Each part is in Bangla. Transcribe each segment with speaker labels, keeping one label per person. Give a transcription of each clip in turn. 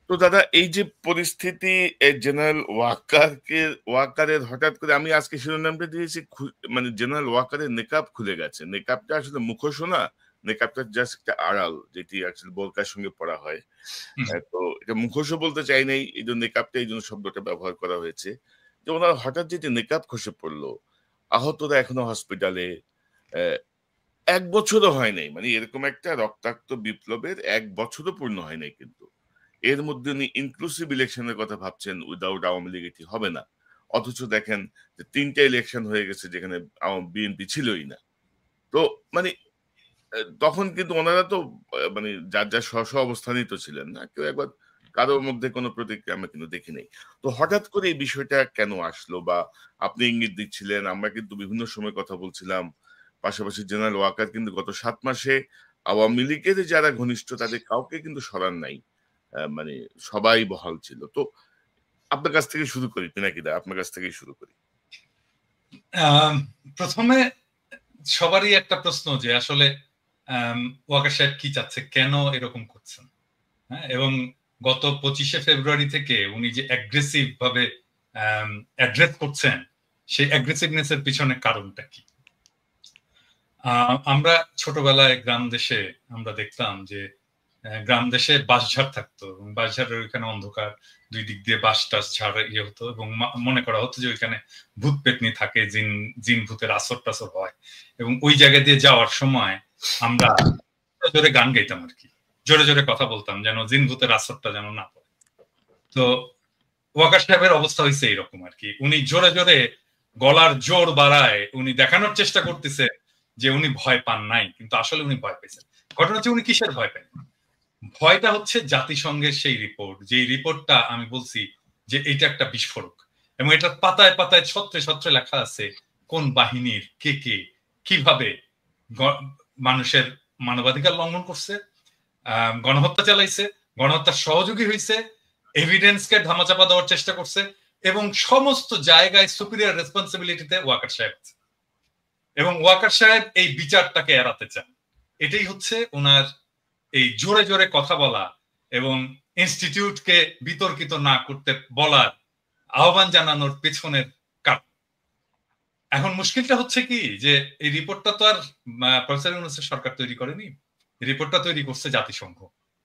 Speaker 1: তো দাদা, এই যে পরিস্থিতি, জেনারেল ওয়াকারের হঠাৎ করে, আমি আজকে শিরোনামটা দিয়েছি মানে জেনারেল ওয়াকারের নেকাব খুলে গেছে। নেকাবটা আসলে মুখোশ না, নেকাবটা জাস্ট একটা আড়াল, যেটি আসলে বোরকার সঙ্গে পরা হয়। তো এটা মুখোশও বলতে চাই নাই, এই জন্য নেকাবটা, এই জন্য শব্দটা ব্যবহার করা হয়েছে। যে ওনার হঠাৎ যেটি নেকাব খসে পড়লো, আহতরা এখনো হসপিটালে। এক বছরও হয় নাই, মানে এরকম একটা রক্তাক্ত বিপ্লবের এক বছরও পূর্ণ হয় নাই, কিন্তু এর মধ্যে উনি ইনক্লুসিভ ইলেকশনের কথা ভাবছেন, উইদাউট আওয়ামী লীগ এটি হবে না। অথচ দেখেন যে 3টা ইলেকশন হয়ে গেছে যেখানে বিএনপি ছিলই না। তো মানে তখন কিন্তু ওনারা তো মানে যার যার স্ব স্ব অবস্থানেই তো ছিলেন না, কেউ একবার কারোর মধ্যে কোনো প্রতিক্রিয়া আমরা কিন্তু দেখি নাই। তো হঠাৎ করে এই বিষয়টা কেন আসলো, বা আপনি ইঙ্গিত দিচ্ছিলেন, আমরা কিন্তু বিভিন্ন সময় কথা বলছিলাম। পাশাপাশি জেনারেল ওয়াকার কিন্তু গত 7 মাসে আওয়ামী লীগের যারা ঘনিষ্ঠ তাদের কাউকে কিন্তু সরান নাই, মানে সবাই বহাল ছিল। তো আপনার কাছ থেকে শুরু করি, পিনাকিদা, আপনার কাছ থেকেই শুরু করি।
Speaker 2: প্রথমে সবারই একটা প্রশ্ন যে আসলে ওয়াকার সাহেব কি চাচ্ছে, কেন এরকম করছেন। হ্যাঁ, এবং গত 25শে ফেব্রুয়ারি থেকে উনি যে অ্যাগ্রেসিভ ভাবে অ্যাড্রেস করছেন, সেই অ্যাগ্রেসিভনেস এর পিছনে কারণটা কি? আমরা ছোটবেলায় গ্রাম দেশে আমরা দেখতাম যে গ্রাম দেশে বাঁশঝাড় থাকতো, এবং বাঁশঝাড়ের ওইখানে অন্ধকার, দুই দিক দিয়ে বাঁশ টাস ঝাড় ইয়ে হতো, এবং মনে করা হতো যে ওইখানে ভূত পেতনি থাকে, জিন ভূতের আসর টাসর হয়। এবং ওই জায়গা দিয়ে যাওয়ার সময় আমরা জোরে গান গাইতাম আর কি, জোরে জোরে কথা বলতাম যেন জিন ভূতের আসরটা যেন না পড়ে। তো ওয়াকার সাহেবের অবস্থা হয়েছে এরকম আর কি, উনি জোরে জোরে গলার জোর বাড়ায় উনি দেখানোর চেষ্টা করতেছে যে উনি ভয় পান নাই, কিন্তু আসলে উনি ভয় পেয়েছেন। ঘটনা হচ্ছে উনি কিসের ভয় পেন? ভয়টা হচ্ছে জাতিসংঘের সেই রিপোর্ট, যে রিপোর্টটা আমি বলছি যে এটা একটা বিস্ফোরক, এবং এটা পাতায় পাতায় ছত্রে ছত্রে লেখা আছে কোন বাহিনীর কে কে কিভাবে মানুষের মানবাধিকার লঙ্ঘন করছে, গণহত্যা চালাইছে, গণহত্যার সহযোগী হয়েছে, এভিডেন্সকে ধামাচাপা দেওয়ার চেষ্টা করছে, এবং সমস্ত জায়গায় সুপিরিয়র রেসপন্সিবিলিটিতে ওয়াকার সাহেব আছে। এবং ওয়াকার সাহেব এই বিচারটাকে এড়াতে চান। এটাই হচ্ছে ওনার এই জোরে জোরে কথা বলা এবং ইনস্টিটিউটকে বিতর্কিত না করতে বলার আহ্বান জানানোর পেছনের কারণ। এখন মুশকিলটা হচ্ছে কি, যে এই রিপোর্টটা তো আর প্রফেসর ইউনূসের সরকার তৈরি করেনি, রিপোর্টটা তৈরি করছে জাতিসংঘ।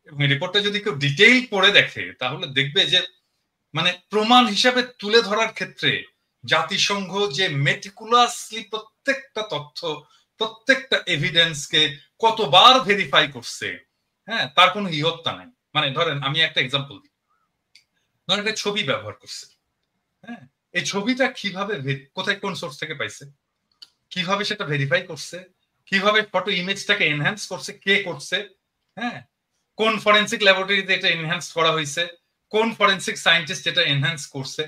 Speaker 2: এবং এই রিপোর্টটা যদি কেউ ডিটেইল পড়ে দেখে তাহলে দেখবে যে মানে প্রমাণ হিসাবে তুলে ধরার ক্ষেত্রে জাতিসংঘ যে মেটিকুলাসলি প্রত্যেকটা তথ্য, প্রত্যেকটা এভিডেন্সকে কতবার ভেরিফাই করছে, হ্যাঁ, তার কোনো ইহত্যা নাই। মানে ধরেন আমি একটা এক্সাম্পল দিই, ধরেন একটা ছবি ব্যবহার করছে, হ্যাঁ, এই ছবিটা কিভাবে কোথায় কোন সোর্স থেকে পাইছে, কিভাবে সেটা ভেরিফাই করছে, কিভাবে ফটো ইমেজটাকে এনহ্যান্স করছে, কে করছে, হ্যাঁ, কোন ফরেনসিক ল্যাবরেটরিতে এটা এনহ্যান্স করা হয়েছে, কোন ফরেনসিক সায়েন্টিস্ট এটা এনহ্যান্স করছে,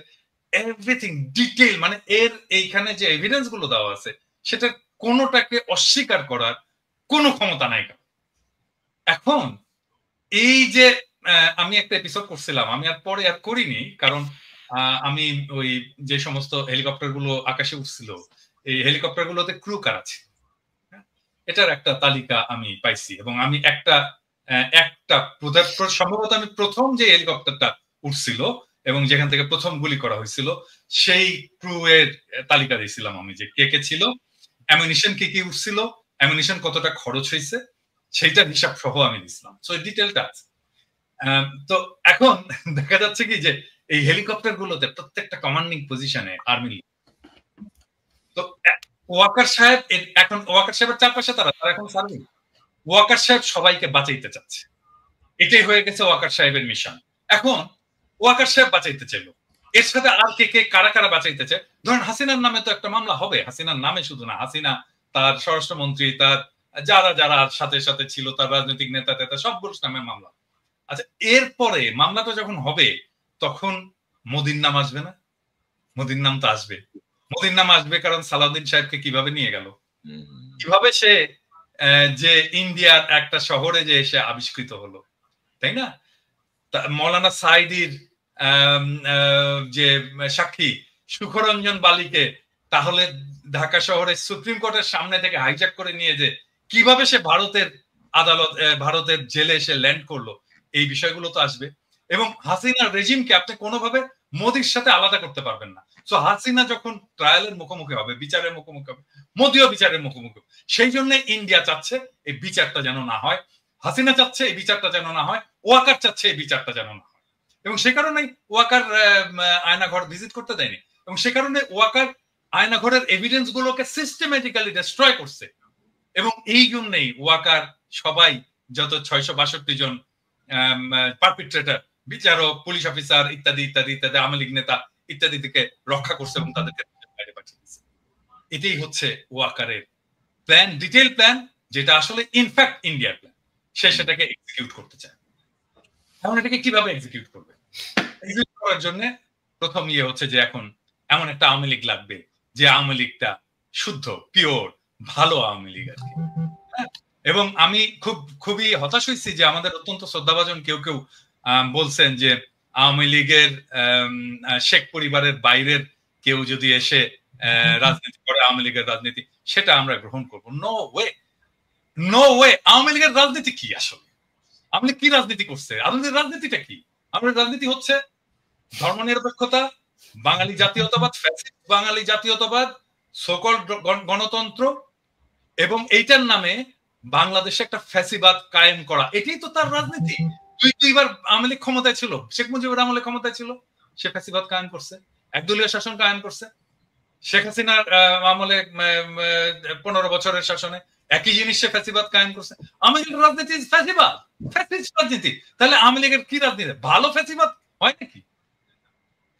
Speaker 2: এভরিথিং ডিটেইল। মানে এর এইখানে যে এভিডেন্স গুলো দেওয়া আছে সেটা কোনোটাকে অস্বীকার করার কোনো ক্ষমতা নাই। এখন এই যে আমি একটা এপিসোড করছিলাম, আমি আর পরে আর করিনি, কারণ আমি ওই যে সমস্ত হেলিকপ্টার গুলো আকাশে উঠছিল, এই হেলিকপ্টার গুলোতে ক্রু কার আছে এটার একটা তালিকা আমি পাইছি, এবং আমি একটা সম্ভবত আমি প্রথম যে হেলিকপ্টারটা উঠছিল এবং যেখান থেকে প্রথম গুলি করা হয়েছিল সেই ক্রু এর তালিকা দিয়েছিলাম আমি, যে কে কে ছিল, অ্যামিনিশন কি কি উঠছিল, অ্যামিনিশন কতটা খরচ হয়েছে, সেইটার হিসাব সহ আমি দিছিলাম। সো ডিটেলটা আছে। তো এখন দেখা যাচ্ছে কি যে এই হেলিকপ্টার গুলোতে প্রত্যেকটা কমান্ডিং পজিশনে আর্মি। তো ওয়াকার সাহেব এখন ওয়াকার সাহেবের চারপাশে তারা এখন সার্ভিং, ওয়াকার সাহেব সবাইকে বাঁচাইতে চাচ্ছে, এটাই হয়ে গেছে ওয়াকার সাহেবের মিশন। এখন ওয়াকার সাহেব বাঁচাইতে চাইলো, এর সাথে আর কে কে কারা কারা বাঁচাইতে চায়। ধরেন হাসিনার নামে তো একটা মামলা হবে, হাসিনার নামে শুধু না, হাসিনা, তার স্বরাষ্ট্রমন্ত্রী, তার যারা যারা সাথে সাথে ছিল, তার রাজনৈতিক নেতা টেতা সবগুলোর নামে মামলা। আচ্ছা, এরপরে মামলাটা যখন হবে তখন মোদির নাম আসবে না? মোদির নাম তো আসবে, মোদির নাম আসবে, কারণ সালাউদ্দিন সাহেবকে কিভাবে নিয়ে গেল, কিভাবে সে যে ইন্ডিয়ার একটা শহরে যে এসে আবিষ্কৃত হলো, তাই না? মৌলানা সাইদির যে সাক্ষী সুখরঞ্জন বালিকে তাহলে ঢাকা শহরের সুপ্রিম কোর্টের সামনে থেকে হাইজ্যাক করে নিয়ে যে কিভাবে সে ভারতের আদালত, ভারতের জেলে এসে ল্যান্ড করলো, এই বিষয়গুলো তো আসবে। এবং হাসিনা রেজিমকে আপনি কোনোভাবে মোদির সাথে আলাদা করতে পারবেন না। সো হাসিনা যখন ট্রায়ালের মুখোমুখি হবে, বিচারের মুখোমুখি হবে, মোদিও বিচারের মুখোমুখি হবে। সেই জন্য ইন্ডিয়া চাচ্ছে এই বিচারটা যেন না হয়, হাসিনা চাচ্ছে এই বিচারটা যেন না হয়, ওয়াকার চাচ্ছে এই বিচারটা যেন না হয়। এবং সে কারণেই ওয়াকার আয়নাঘর ভিজিট করতে দেয়নি, এবং সে কারণে ওয়াকার আয়নাঘরের এভিডেন্স গুলোকে সিস্টেমেটিক্যালি ডিস্ট্রয় করছে। এবং এই জন্যই ওয়াকার সবাই যত 662 জন পারপিট্রেটর, বিচারক, পুলিশ অফিসার ইত্যাদি ইত্যাদি ইত্যাদি, আওয়ামী লীগ নেতা ইত্যাদি থেকে রক্ষা করছে এবং তাদেরকে বাইরে পাঠিয়ে দিচ্ছে। এটাই হচ্ছে ওয়াকারের প্ল্যান, ডিটেইল প্ল্যান, যেটা আসলে ইনফ্যাক্ট ইন্ডিয়ার প্ল্যান। সে সেটাকে এক্সিকিউট করতে চায়। এখন এটাকে কিভাবে এক্সিকিউট করবে? এক্সিকিউট করার জন্য প্রথম হচ্ছে যে এখন এমন একটা আওয়ামী লীগ লাগবে যে আওয়ামী লীগটা শুদ্ধ, পিওর, ভালো আওয়ামী লীগ আর কি। এবং আমি খুবই হতাশ হয়েছি যে আমাদের অত্যন্ত শ্রদ্ধাভাজন কেউ কেউ বলছেন যে আওয়ামী লীগের শেখ পরিবারের বাইরের কেউ যদি এসে রাজনীতি করে, আওয়ামী লীগের রাজনীতি, সেটা আমরা গ্রহণ করবো। No way, no way. Awami লীগের রাজনীতি কি আসলে? আওয়ামী লীগ কি রাজনীতি করছে? আওয়ামী লীগের রাজনীতিটা কি? আমাদের রাজনীতি হচ্ছে ধর্মনিরপেক্ষতা, বাঙালি জাতীয়তাবাদ, ফ্যাসিস্ট বাঙালি জাতীয়তাবাদ, সকল গণতন্ত্র, এবং এইটার নামে বাংলাদেশে একটা ফ্যাসিবাদ কায়েম করা। এটাই তো তার রাজনীতি। দুইবার আওয়ামী লীগ ক্ষমতায় ছিল, শেখ মুজিবুর আমলে ক্ষমতায় ছিল, সে ফ্যাসিবাদ কায়েম করছে, একদলীয় শাসন কায়েম করছে। শেখ হাসিনার আমলে 15 বছরের শাসনে একই জিনিস সে ফ্যাসিবাদ কায়েম করছে। আওয়ামী লীগের রাজনীতি ফ্যাসিবাদ, ফ্যাসিস্ট রাজনীতি। তাহলে আওয়ামী লীগের কি রাজনীতি? ভালো ফ্যাসিবাদ হয় নাকি?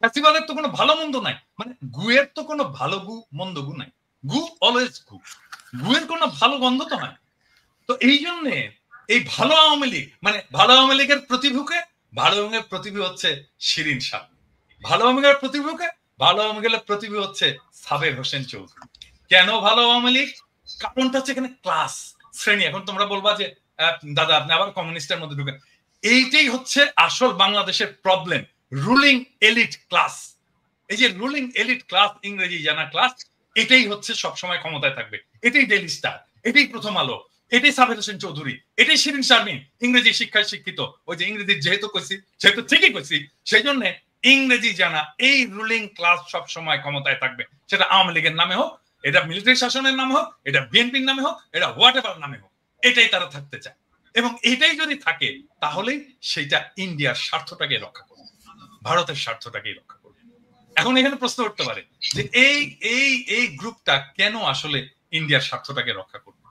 Speaker 2: ফ্যাসিবাদের তো কোনো ভালো মন্দ নাই, মানে গুয়ের তো কোনো ভালো গু মন্দ গু নাই। গু অলওয়েজ গু, গুয়ের কোনো ভালো গন্ধ তো হয়। তো এই জন্য এই ভালো আওয়ামী লীগ, মানে ভালো আওয়ামী লীগের প্রতিভূকে, ভালো আওয়ামী লীগের প্রতিভূ হচ্ছে শিরিন শাহ। ভালো আওয়ামী লীগের প্রতিভূকে, ভালো আওয়ামী লীগের প্রতিভূ হচ্ছে সাবের হোসেন চৌধুরী। কেন ভালো আওয়ামী লীগ? কারণটা হচ্ছে এখানে ক্লাস, শ্রেণী। এখন তোমরা বলবা যে দাদা আপনি আবার কমিউনিস্টের মধ্যে ঢুকেন। এইটাই হচ্ছে আসল বাংলাদেশের প্রবলেম, রুলিং এলিট ক্লাস। এই যে রুলিং এলিট ক্লাস, ইংরেজি জানা ক্লাস, এটাই হচ্ছে সবসময় ক্ষমতায় থাকবে। এটাই ডেইলি স্টার, এটাই প্রথম আলো, এটাই সাবের হোসেন চৌধুরী, এটাই শিরিন শারমিন। ইংরেজি শিক্ষায় শিক্ষিত, ওই যে ইংরেজি যেহেতু কইছি সেহেতু ঠিকই কইছি, সেই জন্য ইংরেজি জানা এই রুলিং ক্লাস সবসময় ক্ষমতায় থাকবে। সেটা আওয়ামী লীগের নামে হোক, এটা মিলিটারি শাসনের নামে হোক, এটা বিএনপির নামে হোক, এটা হোয়াট এভার নামে হোক, এটাই তারা থাকতে চায়। এবং এটাই যদি থাকে তাহলেই সেটা ইন্ডিয়ার স্বার্থটাকে রক্ষা করবে, ভারতের স্বার্থটাকে রক্ষা করবে। এখন এখানে প্রশ্ন উঠতে পারে যে এই গ্রুপটা কেন আসলে ইন্ডিয়ার স্বার্থটাকে রক্ষা করবে?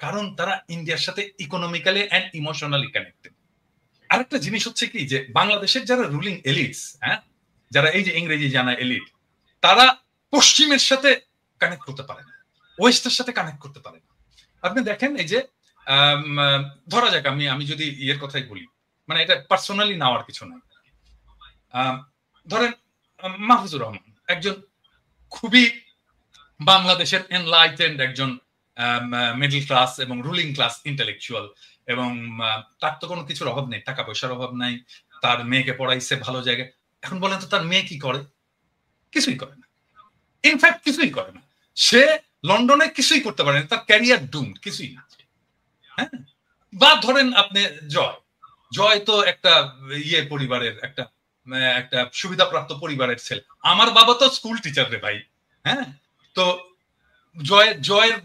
Speaker 2: কারণ তারা ইন্ডিয়ার সাথে ইকোনমিক্যালি এন্ড ইমোশনালি কানেক্টেড। আরেকটা জিনিস হচ্ছে কি, যে বাংলাদেশের যারা রুলিং এলিটস, যারা এই যে ইংরেজি জানা এলিট, তারা পশ্চিমের সাথে কানেক্ট করতে পারে না, ওয়েস্টের সাথে কানেক্ট করতে পারে না। আপনি দেখেন এই যে ধরা যাক আমি যদি ইয়ের কথাই বলি, মানে এটা পার্সোনালি নেওয়ার কিছু নাই। ধরেন মাহফুজুর রহমান একজন খুবই বাংলাদেশের এনলাইটেন্ড একজন মিডল ক্লাস এবং রুলিং ক্লাস ইন্টেলেকচুয়াল, এবং তার তো কোনো কিছুর অভাব নেই, টাকা পয়সার অভাব নাই, তার মেয়েকে পড়াইছে ভালো জায়গায়। এখন বলেন তো তার মেয়ে কি করে? কিছুই করে না, ইনফ্যাক্ট কিছুই করে না। সে লন্ডনে কিছুই করতে পারে না, তার ক্যারিয়ার ডুম, কিছুই না। হ্যাঁ, বা ধরেন আপনি জয় তো একটা ইয়ে পরিবারের, একটা সুবিধাপ্রাপ্ত পরিবারের ছেলে। আমার বাবা তো স্কুল টিচার রে ভাই। হ্যাঁ, তো জয়ের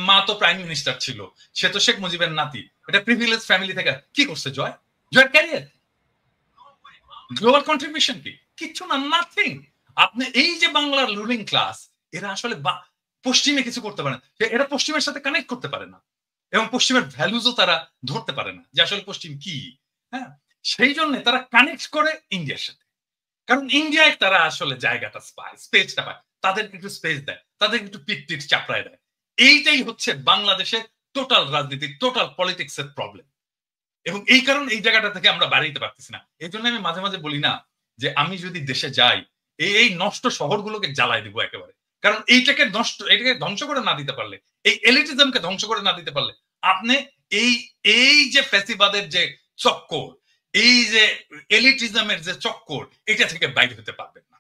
Speaker 2: মা তো প্রাইম মিনিস্টার ছিল, সে তো শেখ মুজিবের নাতি। এটা প্রিভিলেজ ফ্যামিলি থেকে কি করছে জয়ের ক্যারিয়ার, গ্লোবাল কন্ট্রিবিউশন কি? কিচ্ছু না, নাথিং। আপনি এই যে বাংলার রুলিং ক্লাস, এরা আসলে পশ্চিমে কিছু করতে পারে না, এরা পশ্চিমের সাথে কানেক্ট করতে পারে না, এবং পশ্চিমের ভ্যালুজও তারা ধরতে পারে না যে আসলে পশ্চিম কি। হ্যাঁ, সেই জন্য তারা কানেক্ট করে ইন্ডিয়ার সাথে, কারণ ইন্ডিয়ায় তারা আসলে জায়গাটা পায়, স্পেসটা পায়, তাদেরকে একটু স্পেস দেয়, তাদেরকে একটু পিট চাপড়ায় দেয়। এইটাই হচ্ছে বাংলাদেশের টোটাল রাজনীতি, টোটাল পলিটিক্স এর প্রবলেম। এবং এই কারণ এই জায়গাটা থেকে আমরা বাড়াইতে পারতেছি না। এই জন্য আমি মাঝে মাঝে বলি না যে আমি যদি দেশে যাই, এই নষ্ট শহরগুলোকে জ্বালাই দিব একেবারে। কারণ এটাকে ধ্বংস করে না দিতে পারলে, এই এলিটিজমকে ধ্বংস করে না দিতে পারলে, আপনি এই যে ফ্যাসিবাদের যে চক্কর, এই যে এলিটিজমের যে চক্কর, এটা থেকে বাইরে হতে পারবেন না।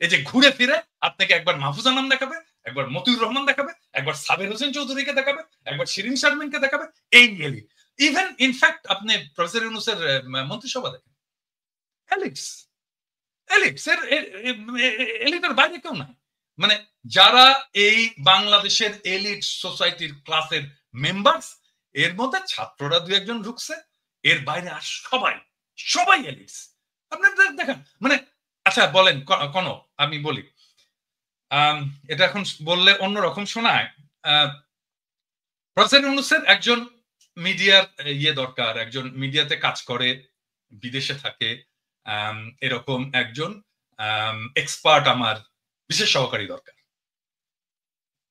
Speaker 2: এই যে ঘুরে ফিরে আপনাকে একবার মাহফুজ আনাম দেখাবে, একবার মতিউর রহমান দেখাবে, একবার সাবের হোসেন চৌধুরীকে দেখাবে, একবার শিরিন শারমিনকে দেখাবে, এই এলিট। ইভেন ইনফ্যাক্ট আপনি প্রফেসর ইউনূসের মন্ত্রিসভা দেখেন, এলিটস, এলিটের বাইরে কেউ নাই। মানে যারা এই বাংলাদেশের এলিট সোসাইটির ক্লাসের মেম্বার্স, এর মধ্যে ছাত্ররা দু একজন ঢুকছে, এর বাইরে আর সবাই এলিটস। আপনি দেখেন মানে, আচ্ছা বলেন কোন, আমি বলি এটা এখন বললে অন্যরকম শোনায়। প্রফেসর ইউনূসের একজন মিডিয়ার দরকার, একজন মিডিয়াতে কাজ করে, বিদেশে থাকে, এরকম একজন এক্সপার্ট আমার বিশেষ সহকারী দরকার।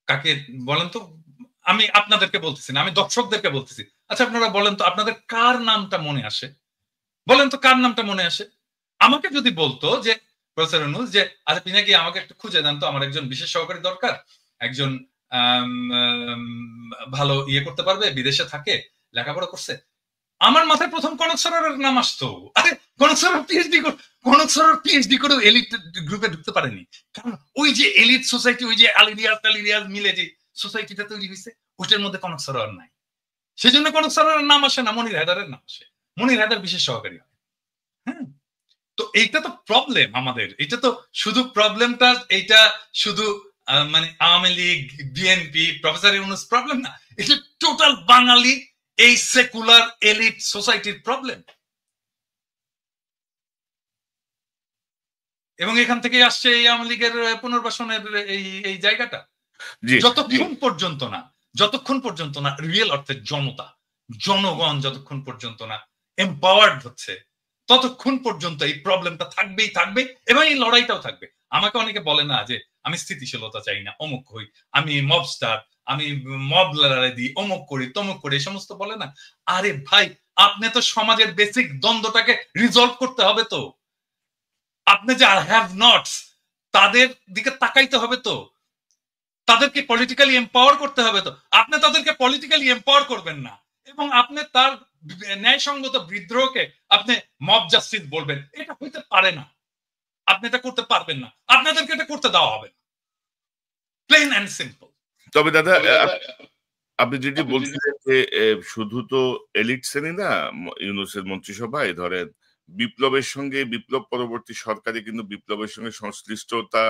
Speaker 2: কাকে বলেন তো? আমি আপনাদেরকে বলতেছি না, আমি দর্শকদেরকে বলতেছি। আচ্ছা আপনারা বলেন তো, আপনাদের কার নামটা মনে আসে? বলেন তো কার নামটা মনে আসে? আমাকে যদি বলতো যে প্রফেসর ইউনূস যে আচ্ছা পিনাকি আমাকে একটু খুঁজে দেন তো, আমার একজন বিশেষ সহকারী দরকার, একজন ভালো করতে পারবে, বিদেশে থাকে, লেখাপড়া করছে, আমার মাথায় প্রথম কনক সরোয়ারের নাম আসতো। আরে কনক সরোয়ার পিএইচডি করেও এলিট গ্রুপে ঢুকতে পারেনি, কারণ ওই যে এলিট সোসাইটি, ওই যে আলিরিয়াজ মিলে যে সোসাইটিটা তৈরি হয়েছে, ওইটার মধ্যে কনক সরোয়ার নাই। সেই জন্য কনক সরোয়ারের নাম আসে না, মনির হায়দারের নাম আসে। মনির হায়দার বিশেষ সহকারী হয়। হ্যাঁ, তো এইটা তো প্রবলেম আমাদের। এটা তো শুধু প্রবলেমটা, এইটা শুধু মানে Awami League, BNP, professor Yunus problem না, এটা টোটাল বাঙালি এই সেকুলার এলিট সোসাইটির প্রবলেম। এবং এখান থেকে আসছে এই আওয়ামী লীগের পুনর্বাসনের এই জায়গাটা। যতক্ষণ পর্যন্ত না রিয়েল অর্থে জনগণ যতক্ষণ পর্যন্ত না এম্পাওয়ার্ড হচ্ছে, ততক্ষণ পর্যন্ত এই প্রবলেমটা থাকবে এবং এই লড়াইটাও থাকবে। আমাকে অনেকে বলে না যে আমি স্থিতিশীলতা চাই না, অমুক হই, আমি মবস্টার, আমি মব লড়াই দিই, অমুক করি তমুক করি, এই সমস্ত বলে না। আরে ভাই, আপনি তো সমাজের বেসিক দ্বন্দ্বটাকে রিজলভ করতে হবে। তো আপনি যে হ্যাভ নটস, তাদের দিকে তাকাইতে হবে, তো তাদেরকে পলিটিক্যালি এম্পাওয়ার করতে হবে। তো আপনি তাদেরকে পলিটিক্যালি এম্পাওয়ার করবেন না এবং আপনি তার ন্যায়সঙ্গত বিদ্রোহকে আপনি মব জাস্টিস বলবেন, এটা হইতে পারে না। আপনি এটা করতে পারবেন না, আপনাদেরকে এটা করতে দেওয়া হবে না, প্লেন এন্ড সিম্পল।
Speaker 1: তবে দাদা, আপনি যেটি বলছিলেন যে শুধু তো এলিট শ্রেণী না ইউনূসের মন্ত্রিসভায়, ধরেন বিপ্লবের সঙ্গে, বিপ্লব পরবর্তী সরকারে কিন্তু বিপ্লবের সঙ্গে সংশ্লিষ্টতা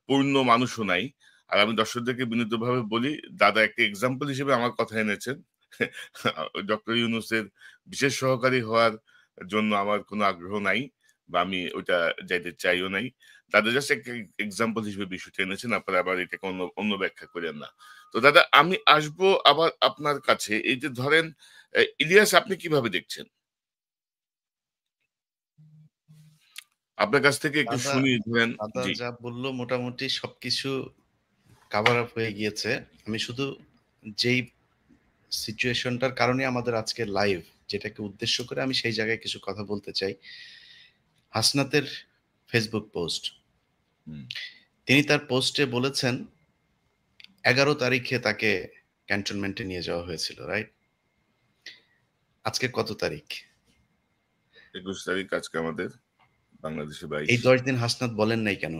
Speaker 1: পূর্ণ মানুষও নাই। আর আমি দর্শকদেরকে বিনীতভাবে বলি, দাদা একটা এক্সাম্পল হিসেবে আমার কথা এনেছেন। ডক্টর ইউনূসের বিশেষ সহকারী হওয়ার জন্য আমার কোনো আগ্রহ নাই, বা আমি ওইটা যাইতে চাইও নাই। দাদা জাস্ট একটা এক্সাম্পল হিসেবে বিষয়টা এনেছেন, আপনারা আবার এটাকে অন্য ব্যাখ্যা করেন না। তো দাদা, আমি আসবো আবার আপনার কাছে। এই যে ধরেন ইলিয়াস, আপনি কিভাবে দেখছেন? আপনার কাছ থেকে একটু শুনি। ধরেন
Speaker 3: দাদা যা বললো মোটামুটি সবকিছু কভার আপ হয়ে গিয়েছে। আমি শুধু যেই সিচুয়েশনটার কারণে আমাদের আজকে লাইভ, যেটাকে উদ্দেশ্য করে আমি সেই জায়গায় কিছু কথা বলতে চাই। হাসনাতের ফেসবুক পোস্ট, তিনি তার পোস্টে বলেছেন 11 তারিখে তাকে ক্যান্টনমেন্টে নিয়ে যাওয়া হয়েছিল, রাইট? আজকে কত তারিখ?
Speaker 1: 21 তারিখ আজকে আমাদের বাংলাদেশে।
Speaker 3: এই 10 দিন হাসনাত বলেন নাই কেন?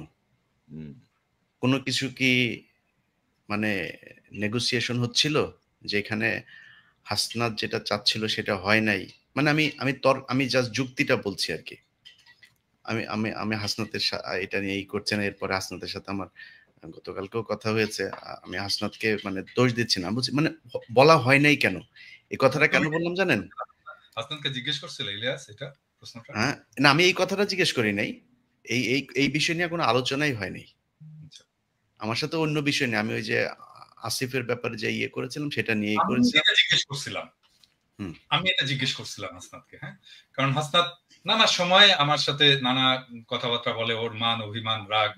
Speaker 3: কোনো কিছু কি মানে নেগোসিয়েশন হচ্ছিল যেখানে হাসনাত যেটা চাচ্ছিল সেটা হয় নাই? মানে আমি জাস্ট যুক্তিটা বলছি আর কি। আমি হাসনাতের এটা নিয়ে করছে না। এরপরে হাসনাতের সাথে আমার গতকালকেও কথা হয়েছে। আমি হাসনাতকে মানে দোষ দিচ্ছি না, বুঝছি, মানে বলা হয় নাই কেন, এই কথাটা কেন বললাম জানেন?
Speaker 2: হাসনাতকে জিজ্ঞেস করছিল ইলিয়াস এটা প্রশ্নটা?
Speaker 3: হ্যাঁ, না, আমি এই কথাটা জিজ্ঞেস করি নাই। এই বিষয় নিয়ে কোনো আলোচনাই হয়নি আমার সাথে। অন্য বিষয় নিয়ে আমি ওই যে আসিফের ব্যাপারে যে করেছিলাম সেটা নিয়েই করেছি।
Speaker 2: আমি এটা জিজ্ঞেস করছিলাম হাসনাতকে। হ্যাঁ, কারণ হাসনাত নানা সময় আমার সাথে নানা কথাবার্তা বলে, ওর মান অভিমান রাগ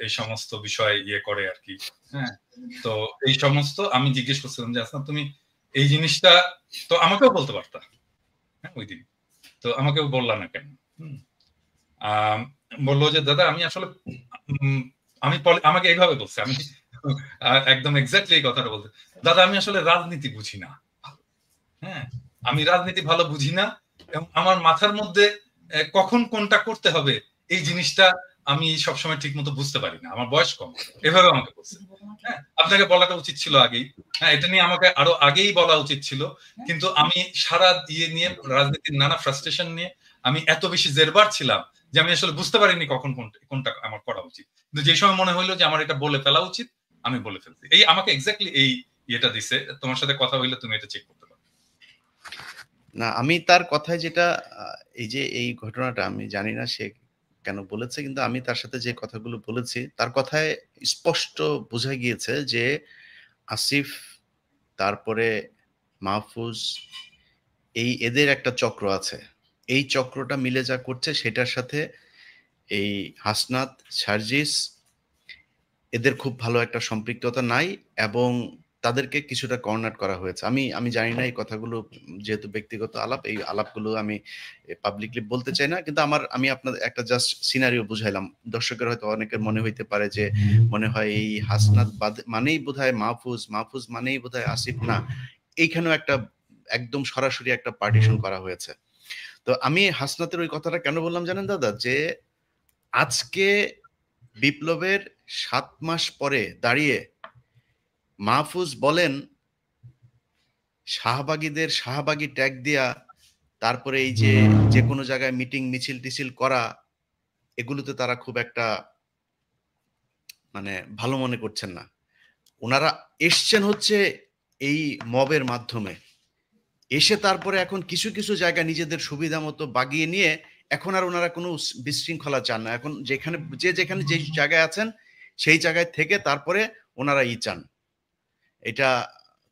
Speaker 2: এই সমস্ত বিষয় করে আর কি। হ্যাঁ, তো এই সমস্ত আমি জিজ্ঞেস করছিলাম যে হাসনাত তুমি এই জিনিসটা তো আমাকেও বলতে পারতা, হ্যাঁ ওই দিন, তো আমাকেও বললা না কেন? বললো যে দাদা আমি আসলে আমাকে এইভাবে বলছে, আমি একদম এক্স্যাক্টলি এই কথাটা বলতে, দাদা আমি আসলে রাজনীতি বুঝি না। হ্যাঁ, আমি রাজনীতি ভালো বুঝি না এবং আমার মাথার মধ্যে কখন কোনটা করতে হবে এই জিনিসটা আমি সবসময় ঠিক মতো বুঝতে পারি না, আমার বয়স কম। এভাবে আমাকে বলছে। হ্যাঁ, আপনাকে বলাটা উচিত ছিল আগেই। হ্যাঁ, এটা নিয়ে আমাকে আরো আগেই বলা উচিত ছিল, কিন্তু আমি সারা নিয়ে রাজনীতির নানা ফ্রাস্ট্রেশন নিয়ে আমি এত বেশি জেরবার ছিলাম যে আমি আসলে বুঝতে পারিনি কখন কোনটা আমার করা উচিত, কিন্তু যে সময় মনে হইলো যে আমার এটা বলে ফেলা উচিত, আমি বলে ফেলছি। এই আমাকে এক্স্যাক্টলি এই ইয়েটা দিছে। তোমার সাথে কথা হইলে তুমি এটা চেক করতে পারো।
Speaker 3: না, আমি তার কথায় যেটা এই যে এই ঘটনাটা আমি জানি না সে কেন বলেছে, কিন্তু আমি তার সাথে যে কথাগুলো বলেছি তার কথায় স্পষ্ট বোঝা গিয়েছে যে আসিফ, তারপরে মাহফুজ, এদের একটা চক্র আছে। এই চক্রটা মিলে যা করছে সেটার সাথে এই হাসনাত, সার্জিস এদের খুব ভালো একটা সম্পৃক্ততা নাই, এবং তাদেরকে কিছুটা কর্নার করা হয়েছে। আমি জানি না এই কথাগুলো, যেহেতু ব্যক্তিগত আলাপ, এই আলাপগুলো আমি পাবলিকলি বলতে চাই না, কিন্তু আমি আপনাদের একটা জাস্ট সিনারিও বুঝাইলাম। দর্শকের হয়তো অনেকের মনে হইতে পারে যে মনে হয় এই হাসনাত মানেই বোধহয় মাহফুজ, মাহফুজ মানেই বোধহয় আসিফ। না, এইখানেও একটা একদম সরাসরি একটা পার্টিশন করা হয়েছে। তো আমি হাসনাতের ওই কথাটা কেন বললাম জানেন দাদা, যে আজকে বিপ্লবের 7 মাস পরে দাঁড়িয়ে মাহফুজ বলেন শাহবাগীদের শাহবাগী ট্যাগ দিয়া, তারপরে এই যে কোনো জায়গায় মিটিং মিছিল টিছিল করা, এগুলোতে তারা খুব একটা মানে ভালো মনে করছেন না। ওনারা এসছেন হচ্ছে এই মবের মাধ্যমে, এসে তারপরে এখন কিছু কিছু জায়গা নিজেদের সুবিধা মতো বাগিয়ে নিয়ে এখন আর ওনারা কোনো বিশৃঙ্খলা চান না। এখন যেখানে যে জায়গায় আছেন সেই জায়গায় থেকে তারপরে ওনারা চান এটা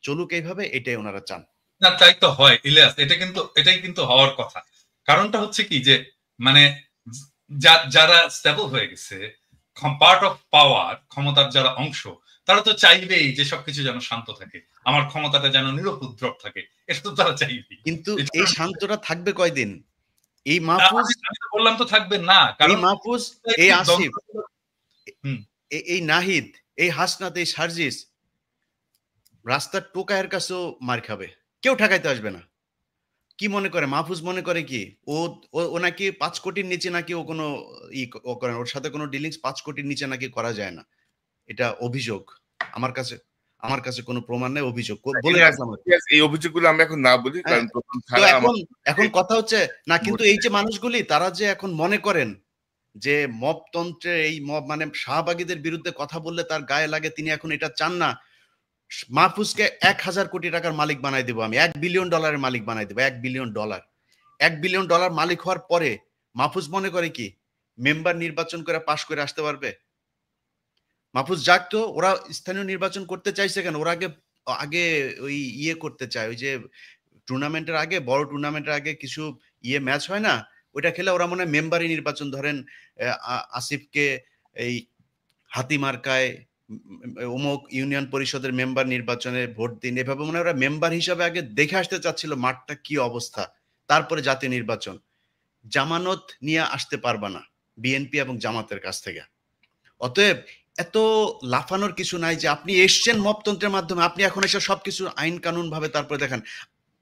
Speaker 3: চলুক এইভাবে, এটাই ওনারা চান।
Speaker 2: না, তাই তো হয় ইলিয়াস, এটাই কিন্তু হওয়ার কথা। কারণটা হচ্ছে কি যে মানে যারা স্টেবল হয়ে গেছে, পার্ট অফ পাওয়ার, ক্ষমতার যারা অংশ, তারা তো চাইবেই যে সবকিছু যেন শান্ত থাকে, আমার ক্ষমতাটা যেন নিরুপদ্রব থাকে, এটা তো তারা চাইবেই।
Speaker 3: কিন্তু এই শান্তটা থাকবে কয়দিন? এই মাহফুজ,
Speaker 2: আমি তো বললাম তো থাকবে না, কারণ
Speaker 3: এই মাহফুজ, এই আসিফ, এই নাহিদ, এই হাসনাত, এই সার্জিস রাস্তার টোকায়ের কাছেও মার খাবে, কেউ ঠেকাইতে আসবে না। কি মনে করে মাহফুজ? মনে করে কি ও নাকি 5 কোটির নিচে নাকি ও কোনো ও করেন, ওর সাথে কোনো ডিলিংস 5 কোটির নিচে নাকি করা যায় না। এটা অভিযোগ, আমার কাছে কোনো প্রমাণ নেই, অভিযোগ বলে রাখলাম।
Speaker 1: এই অভিযোগগুলো আমরা এখন না বলি, কারণ
Speaker 3: এখন কথা হচ্ছে না, কিন্তু এই যে মানুষগুলি তারা যে এখন মনে করেন যে মবতন্ত্রের এই মব মানে শাহবাগীদের বিরুদ্ধে কথা বললে তার গায়ে লাগে, তিনি এখন এটা চান না। মাহফুজকে 1000 কোটি টাকার মালিক বানাই দেবো আমি, $1 বিলিয়ন মালিক বানাই দেবো। $1 বিলিয়ন, $1 বিলিয়ন মালিক হওয়ার পরে মাহফুজ মনে করে কি মেম্বার নির্বাচন করে পাশ করে আসতে পারবে? মাহফুজ যাক তো, ওরা স্থানীয় নির্বাচন করতে চাইছে কেন? ওরা আগে ওই করতে চায়, ওই যে টুর্নামেন্টের আগে, বড় টুর্নামেন্টের আগে কিছু ম্যাচ হয় না, ওইটা খেলে ওরা মনে হয় মেম্বারই নির্বাচন, ধরেন আসিফকে এই হাতি মার্কায় অমুক ইউনিয়ন পরিষদের মেম্বার নির্বাচনে ভোট দিন, এভাবে মনে হয় ওরা মেম্বার হিসাবে আগে দেখে আসতে চাচ্ছিল মাঠটা কি অবস্থা, তারপরে জাতীয় নির্বাচন। জামানত নিয়ে আসতে পারবা না বিএনপি এবং জামাতের কাছ থেকে। অতএব এত লাফানোর কিছু নাই, যে আপনি এসছেন মবতন্ত্রের মাধ্যমে, আপনি এখন এসে সবকিছু আইন কানুন ভাবে তারপরে দেখেন।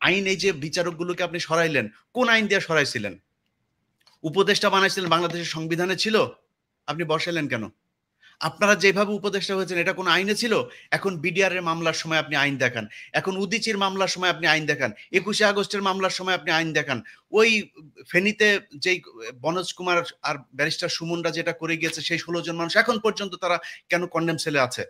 Speaker 3: আইন, এই যে বিচারকগুলোকে আপনি সরাইলেন, কোন আইন দিয়ে সরাইছিলেন? উপদেষ্টা বানাইছিলেন, বাংলাদেশের সংবিধানে ছিল, আপনি বসাইলেন কেন? আপনারা যেভাবে উপদেষ্টা হয়েছেন এটা কোন আইনে ছিল? এখন বিডিআর এর মামলার সময় আপনি আইন দেখান, এখন উদিচির মামলার সময় আপনি আইন দেখান, 21শে আগস্টের মামলার সময় আপনি আইন দেখান, ওই ফেনীতে যেই বনজ কুমার আর ব্যারিস্টার সুমনরা যেটা করে গিয়েছে, সেই 16 জন মানুষ এখন পর্যন্ত তারা কেন কন্ডেম সেলে আছে?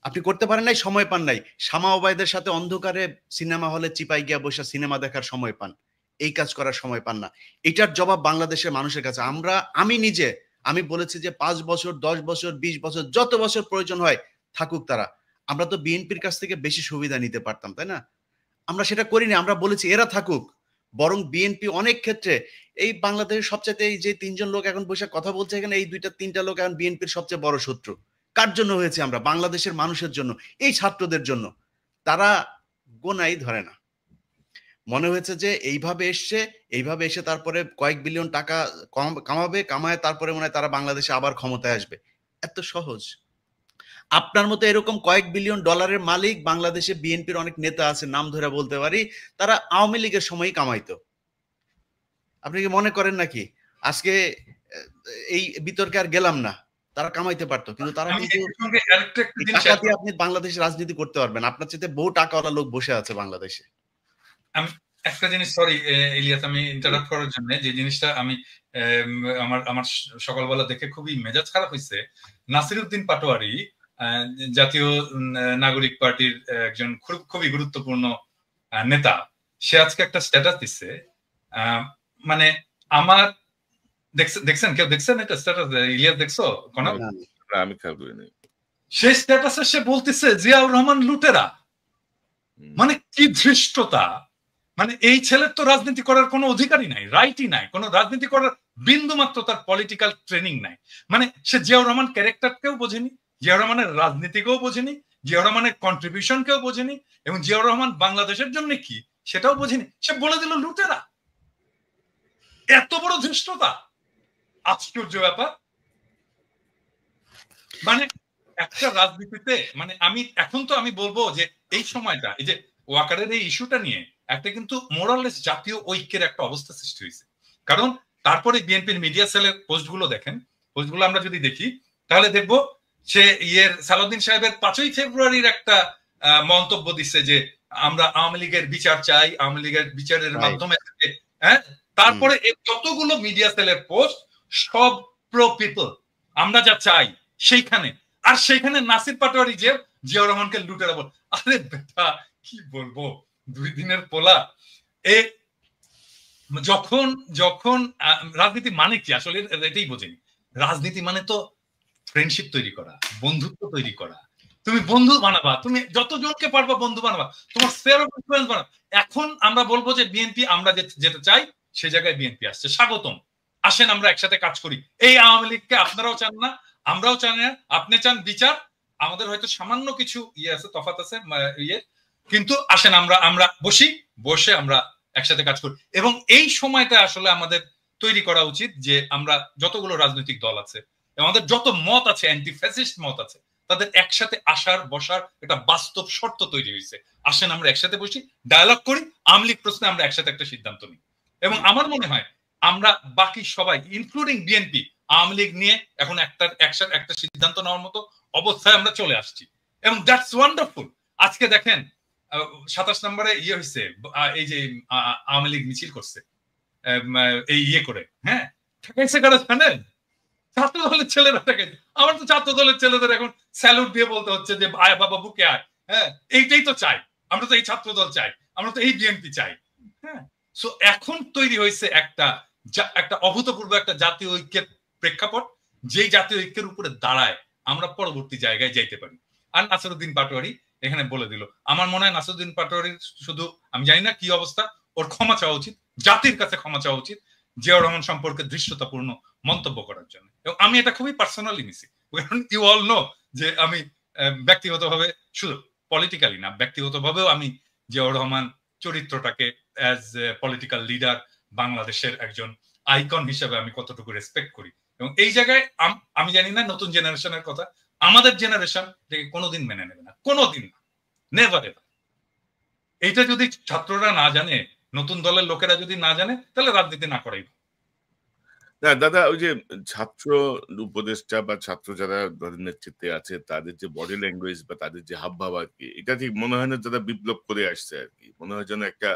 Speaker 3: আপনি করতে পারেন নাই, সময় পান নাই। শামা ওবায়দের সাথে অন্ধকারে সিনেমা হলে চিপাই গিয়া বসে সিনেমা দেখার সময় পান, এই কাজ করার সময় পান না। এটার জবাব বাংলাদেশের মানুষের কাছে। আমি বলেছি যে 5 বছর, 10 বছর, 20 বছর, যত বছর প্রয়োজন হয় থাকুক তারা। আমরা তো বিএনপির কাছ থেকে বেশি সুবিধা নিতে পারতাম, তাই না? আমরা সেটা করিনি, আমরা বলেছি এরা থাকুক। বরং বিএনপি অনেক ক্ষেত্রে এই বাংলাদেশের সবচেয়ে, এই যে 3 জন লোক এখন বসে কথা বলছে এখানে, এই 2-3টা লোক এখন বিএনপির সবচেয়ে বড় শত্রু। কার জন্য হয়েছে? আমরা বাংলাদেশের মানুষের জন্য, এই ছাত্রদের জন্য। তারা গোনাই ধরে না, মনে হয়েছে যে এইভাবে এসে তারপরে কয়েক বিলিয়ন টাকা কামায় তারপরে মনে হয় তারা বাংলাদেশে আবার ক্ষমতায় আসবে। এত সহজ? আপনার মতো এরকম কয়েক বিলিয়ন ডলারের মালিক বাংলাদেশে বিএনপির অনেক নেতা আছে, নাম ধরে বলতে পারি, তারা আওয়ামী লীগের সময়ই কামাইতো। আপনি কি মনে করেন নাকি আজকে এই বিতর্কে আর গেলাম না, তারা কামাইতে পারতো, কিন্তু তারা টাকা দিয়ে আপনি বাংলাদেশে রাজনীতি করতে পারবেন, আপনার চাইতে বহু টাকাওয়ালা লোক বসে আছে বাংলাদেশে।
Speaker 2: একটা জিনিস, সরি ইলিয়াস, আমি ইন্টারাপ্ট করার জন্য, যে জিনিসটা আমি আমার আমার সকালবেলা দেখে খুবই মেজাজ খারাপ হয়েছে, নাসিরউদ্দিন পাটোয়ারি জাতীয় নাগরিক পার্টির একজন খুবই গুরুত্বপূর্ণ নেতা, সে আজকে একটা স্ট্যাটাস দিচ্ছে, মানে আমার দেখছেন, কেউ দেখছেন এটা স্ট্যাটাস? ইলিয়াস দেখছো?
Speaker 1: আমি খেয়াল করিনি।
Speaker 2: সেই স্ট্যাটাসে সে বলতেছে জিয়াউর রহমান লুটেরা। মানে কি ধৃষ্টতা! মানে এই ছেলের তো রাজনীতি করার কোনো অধিকারই নাই, রাইটই নাই, কোনো রাজনীতি করার বিন্দু মাত্র তার পলিটিক্যাল ট্রেনিং নাই। মানে সে জিয়াউর রহমান ক্যারেক্টারকেও বোঝেনি, জিয়াউর রহমানের রাজনীতিকেও বোঝেনি, জিয়াউর রহমানের কন্ট্রিবিউশনকেও বোঝেনি, এবং জিয়াউর রহমান বাংলাদেশের জন্য কি সেটাও বোঝেনি। সে বলে দিল লুটেরা। এত বড় ধৃষ্টতা! আশ্চর্য ব্যাপার। মানে একটা রাজনীতিতে, মানে এখন তো আমি বলবো যে এই সময়টা, এই যে ওয়াকারের এই ইস্যুটা নিয়ে একটা কিন্তু মোরাললেস জাতীয় ঐক্যের একটা অবস্থা সৃষ্টি হয়েছে। কারণ তারপরে বিএনপির মিডিয়া সেলের পোস্টগুলো দেখেন, পোস্টগুলো আমরা যদি দেখি তাহলে দেখবো সে সালাউদ্দিন সাহেবের 5ই ফেব্রুয়ারির একটা মন্তব্য দিচ্ছে যে আমরা আওয়ামী লীগের বিচার চাই, আওয়ামী লীগের বিচারের মাধ্যমে, হ্যাঁ। তারপরে যতগুলো মিডিয়া সেলের পোস্ট সব প্রো পিপল, আমরা যা চাই সেইখানে। আর সেইখানে নাসির পাটোয়ারি যে জিয়াউর রহমানকে লুটেরা বল। আরে বেটা কি বলবো, 2 দিনের পোলা। যখন যখন রাজনীতি মানে কি আসলে এটাই বোঝেনি। রাজনীতি মানে তো ফ্রেন্ডশিপ তৈরি করা, বন্ধুত্ব তৈরি করা। তুমি বন্ধু বানাবা, তুমি যতজনকে পারবা বন্ধু বানাবা, তোমার স্ফিয়ার অফ ইনফ্লুয়েন্স বানাবা। এখন আমরা বলবো যে বিএনপি, আমরা যেটা চাই সে জায়গায় বিএনপি আসছে, স্বাগতম, আসেন আমরা একসাথে কাজ করি। এই আওয়ামী লীগকে আপনারাও চান না, আমরাও চান না। আপনি চান বিচার, আমাদের হয়তো সামান্য কিছু আছে, তফাৎ আছে কিন্তু আসেন আমরা বসে আমরা একসাথে কাজ করি। এবং এই সময়টা আসলে আমাদের তৈরি করা উচিত যে আমরা যতগুলো রাজনৈতিক দল আছে, আমাদের যত মত আছে, অ্যান্টি ফ্যাসিস্ট মত আছে, তাদের একসাথে আসার বসার একটা বাস্তব শর্ত তৈরি হয়েছে। আসেন আমরা একসাথে বসি, ডায়ালগ করি, আওয়ামী লীগ প্রশ্নে আমরা একসাথে একটা সিদ্ধান্ত নিই। এবং আমার মনে হয় আমরা বাকি সবাই ইনক্লুডিং বিএনপি আওয়ামী লীগ নিয়ে এখন একটা সিদ্ধান্ত নেওয়ার মতো অবস্থায় আমরা চলে আসছি, এবং দ্যাটস ওয়ান্ডারফুল। আজকে দেখেন 27 নম্বরে হয়েছে, এই যে আওয়ামী লীগ মিছিল করছে এই করে, হ্যাঁ, ঠেকাইছে কারা জানেন? ছাত্র দলের ছেলেরা ঠেকাইছে। আমার তো ছাত্র দলের ছেলেদের এখন স্যালুট দিয়ে বলতে হচ্ছে যে আয় বাবা বুকে আয়, হ্যাঁ, এইটাই তো চাই আমরা, তো এই ছাত্র দল চাই, আমরা তো এই বিএনপি চাই, হ্যাঁ। সো এখন তৈরি হয়েছে একটা অভূতপূর্ব একটা জাতীয় ঐক্যের প্রেক্ষাপট, যেই জাতীয় ঐক্যের উপরে দাঁড়ায় আমরা পরবর্তী জায়গায় যাইতে পারি। আর নাসিরউদ্দিন পাটোয়ারি এখানে বলে দিল। আমার মনে হয় নাসিরউদ্দিন পাটোয়ারির শুধু, আমি জানি না কি অবস্থা, ওর ক্ষমা চাওয়া উচিত, জাতির কাছে ক্ষমা চাওয়া উচিত জিয়াউর রহমান সম্পর্কে ধৃষ্টতাপূর্ণ মন্তব্য করার জন্য। এবং আমি এটা খুবই পার্সোনালি নিছি, কারণ ইউ অল নো যে আমি ব্যক্তিগতভাবে, শুধু পলিটিক্যালি না, ব্যক্তিগতভাবেও আমি জিয়াউর রহমান চরিত্রটাকে অ্যাজ পলিটিক্যাল লিডার, বাংলাদেশের একজন আইকন হিসেবে আমি কতটুকু রেসপেক্ট করি। এবং এই জায়গায় আমি জানি না নতুন জেনারেশনের কথা, আমাদের জেনারেশন এটাকে কোনোদিন মেনে নেবে না, কোনোদিন না, নেভার এভার। এইটা যদি ছাত্ররা না জানে, নতুন দলের লোকেরা যদি না জানে, তাহলে রাজনীতি না করাই।
Speaker 1: না দাদা, ওই যে ছাত্র উপদেষ্টা বা ছাত্র যারা দলের নেতৃত্বে আছে, তাদের যে বডি ল্যাঙ্গুয়েজ বা তাদের যে হাবভাব আর কি, এটা ঠিক মনে হয় না যারা বিপ্লব করে আসছে আর কি, মনে হয় যেন একটা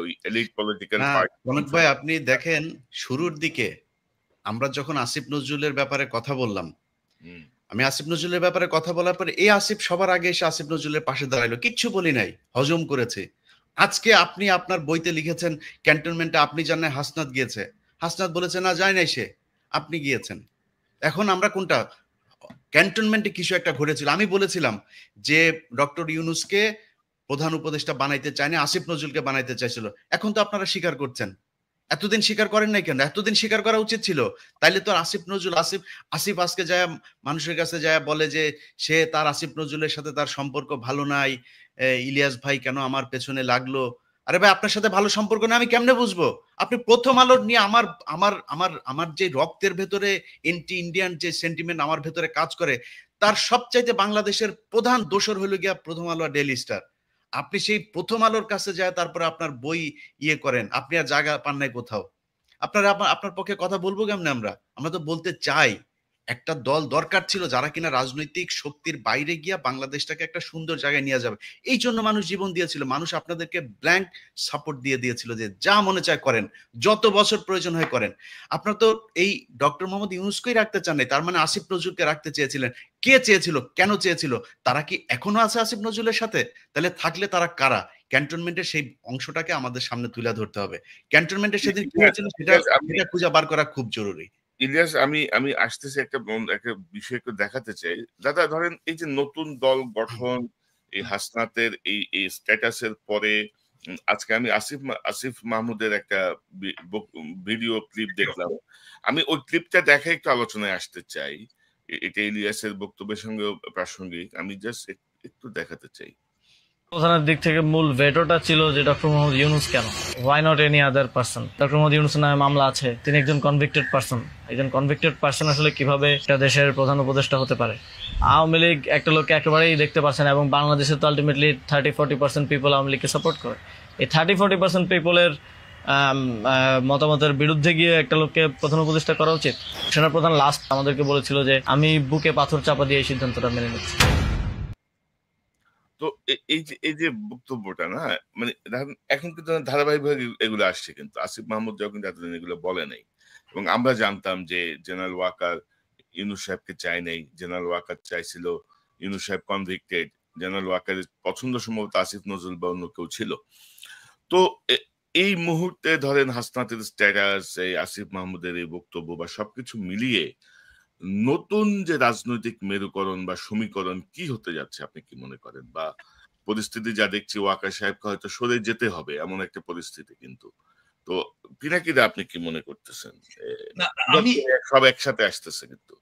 Speaker 1: ওই এলিট পলিটিক্যাল পার্টি।
Speaker 3: কনক ভাই, আপনি দেখেন শুরুর দিকে আমরা যখন আসিফ নজরুলের ব্যাপারে কথা বললাম, আমি আসিফ নজরুলের ব্যাপারে কথা বলার পরে এই আসিফ সবার আগে এসে আসিফ নজরুলের পাশে দাঁড়াইলো, কিচ্ছু বলি নাই, হজম করেছে। আজকে আপনি আপনার বইতে লিখেছেন ক্যান্টনমেন্টে আপনি জানেন হাসনাত গিয়েছে, হাসনাত বলেছে না যায় নাই সে, আপনি গিয়েছেন। এখন আমরা কোনটা, ক্যান্টনমেন্টে কিছু একটা ঘটেছিল, আমি বলেছিলাম যে ডক্টর ইউনূসকে প্রধান উপদেষ্টা বানাইতে চায়নি, আসিফ নজরুলকে বানাইতে চাইছিল। এখন তো আপনারা স্বীকার করছেন, এতদিন স্বীকার করেন নাই কেন? এতদিন স্বীকার করা উচিত ছিল। তাইলে তো আসিফ নজরুল, আসিফ আজকে যায় মানুষের কাছে যায় বলে যে সে তার আসিফ নজরুলের সাথে তার সম্পর্ক ভালো নাই, ইলিয়াস ভাই কেন আমার পেছনে লাগলো। আরে ভাই, আপনার সাথে ভালো সম্পর্ক না আমি কেমনে বুঝবো? আপনি প্রথম আলোর নিয়ে আমার আমার আমার আমার যে রক্তের ভেতরে এন্টি ইন্ডিয়ান যে সেন্টিমেন্ট আমার ভেতরে কাজ করে, তার সবচাইতে বাংলাদেশের প্রধান দোষর হলো গিয়া প্রথম আলো আর ডেইলি স্টার। আপনি সেই প্রথম আলোর কাছে যায় তারপরে আপনার বই করেন, আপনি আর জায়গা পান নাই কোথাও। আপনার পক্ষে কথা বলবো কেমনে? আমরা তো বলতে চাই, একটা দল দরকার ছিল যারা কিনা রাজনৈতিক শক্তির বাইরে গিয়া বাংলাদেশটাকে একটা সুন্দর জায়গায় নিয়ে যাবে। এই জন্য মানুষ জীবন দিয়েছিল। মানুষ আপনাদেরকে ব্ল্যাঙ্ক সাপোর্ট দিয়ে দিয়েছিল যে যা মনে চায় করেন, যত বছর প্রয়োজন হয় করেন। আপনারা তো এই ডক্টর মোহাম্মদ ইউনূসকেই রাখতে চান নাই, তার মানে আসিফ নজরুলকে রাখতে চেয়েছিলেন। কে চেয়েছিল, কেন চেয়েছিল? তারা কি এখনো আছে আসিফ নজরুলের সাথে? তাহলে থাকলে তারা কারা? ক্যান্টনমেন্টের সেই অংশটাকে আমাদের সামনে তুলে ধরতে হবে। ক্যান্টনমেন্টের সেদিন কি হয়েছিল সেটা খুঁজে বার করা খুব জরুরি।
Speaker 1: ইলিয়াস, আমি আসতেছি একটা বিষয় দেখাতে চাই দাদা। ধরেন এই যে নতুন দল গঠন, এই হাসনাতের এই স্ট্যাটাসের পরে আজকে আমি আসিফ মাহমুদের একটা ভিডিও ক্লিপ দেখলাম। আমি ওই ক্লিপটা দেখে একটু আলোচনায় আসতে চাই। এটা ইলিয়াসের বক্তব্যের সঙ্গে প্রাসঙ্গিক। আমি জাস্ট একটু দেখাতে চাই।
Speaker 4: প্রধানের দিক থেকে মূল ভেটোটা ছিল যে ডক্টর মোহাম্মদ ইউনূস কেন, why not any other person. Doctor Mohammad ইউনূসের নামে মামলা আছে, তিনি একজন কনভিক্টেড পার্সন। একজন কনভিক্টেড পার্সন আসলে কিভাবে একটা দেশের প্রধান উপদেষ্টা হতে পারে? আওয়ামী লীগ একটা লোককে একেবারেই দেখতে পাচ্ছে না, এবং বাংলাদেশে তো আলটিমেটলি 30-40% পিপল আওয়ামী লীগকে সাপোর্ট করে। এই 30-40% পিপলের মতামতের বিরুদ্ধে গিয়ে একটা লোককে প্রধান উপদেষ্টা করা উচিত? সেনাপ্রধান লাস্ট আমাদেরকে বলেছিল যে আমি বুকে পাথর চাপা দিয়ে এই সিদ্ধান্তটা মেনে নিচ্ছি।
Speaker 1: তো এই যে বক্তব্যটা না, মানে এখন কিন্তু ধারাবাহিকভাবে এগুলো আসছে, কিন্তু আসিফ মাহমুদ যখন এতদিন এগুলো বলে নাই, এবং আমরা জানতাম যে জেনারেল ওয়াকার ইউনূস সাহেবকে চায় নাই। জেনারেল ওয়াকার চাইছিল ইউনূস সাহেব কনভিক্টেড। জেনারেল ওয়াকারের পছন্দ সম্ভবত আসিফ নজরুল বা অন্য কেউ ছিল। তো এই মুহূর্তে ধরেন হাসনাতের স্ট্যাটাস, এই আসিফ মাহমুদের এই বক্তব্য বা সবকিছু মিলিয়ে নতুন যে রাজনৈতিক মেরুকরণ বা সমীকরণ কি হতে যাচ্ছে আপনি কি মনে করেন? বা পরিস্থিতি যা দেখছি ওয়াকার সাহেবকে হয়তো সরে যেতে হবে এমন একটা পরিস্থিতি, কিন্তু তো পিনাকিদা আপনি কি মনে করতেছেন?
Speaker 2: আমি
Speaker 1: সব একসাথে আসতেছে কিন্তু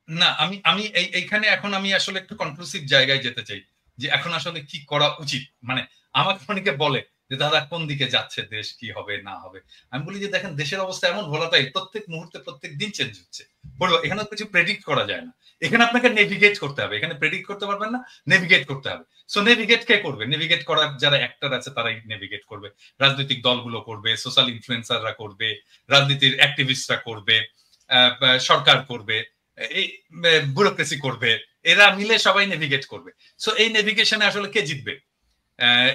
Speaker 2: না, আমি এইখানে এখন আমি আসলে একটু কনক্লুসিভ জায়গায় যেতে চাই যে এখন আসলে কি করা উচিত। মানে আমাকে অনেকে বলে যে দাদা কোন দিকে যাচ্ছে দেশ, কি হবে না হবে। আমি বলি যে দেখেন দেশের অবস্থা এমন ভোলাটাই, প্রত্যেক মুহূর্তে প্রত্যেক দিন চেঞ্জ হচ্ছে। বলবো এখানে কিছু প্রেডিক্ট করা যায় না, এখানে আপনাকে নেভিগেট করতে হবে। এখানে প্রেডিক্ট করতে পারবেন না, নেভিগেট করতে হবে। সো নেভিগেট কে করবে? নেভিগেট করার যারা অ্যাক্টর আছে তারাই নেভিগেট করবে। রাজনৈতিক দলগুলো করবে, সোশ্যাল ইনফ্লুয়েন্সাররা করবে, রাজনীতির অ্যাক্টিভিস্টরা করবে, সরকার করবে, এই ব্যুরোক্রেসি করবে, এরা মিলে সবাই নেভিগেট করবে। সো এই নেভিগেশনে আসলে কে জিতবে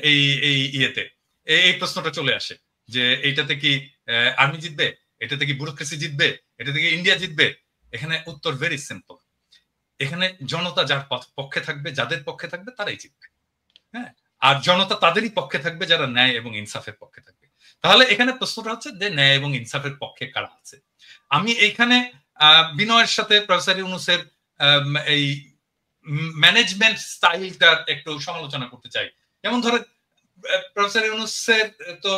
Speaker 2: এই এই ইয়েতে? এই প্রশ্নটা চলে আসে যে এইটাতে কি আর্মি জিতবে, এটাতে কি ব্যুরোক্রেসি জিতবে, এটাতে কি ইন্ডিয়া জিতবে? এখানে উত্তর ভেরি সিম্পল। এখানে জনতা যার পক্ষে থাকবে, যাদের পক্ষে থাকবে তারাই জিতবে। হ্যাঁ, আর জনতা তাদেরই পক্ষে থাকবে যারা ন্যায় এবং ইনসাফের পক্ষে থাকবে। তাহলে এখানে প্রশ্নটা হচ্ছে যে ন্যায় এবং ইনসাফের পক্ষে কারা আছে। আমি এইখানে বিনয়ের সাথে প্রফেসর ইউনূসের এই ম্যানেজমেন্ট স্টাইলটার একটু সমালোচনা করতে চাই। যেমন ধরেন প্রফেসর ইউনূসের তো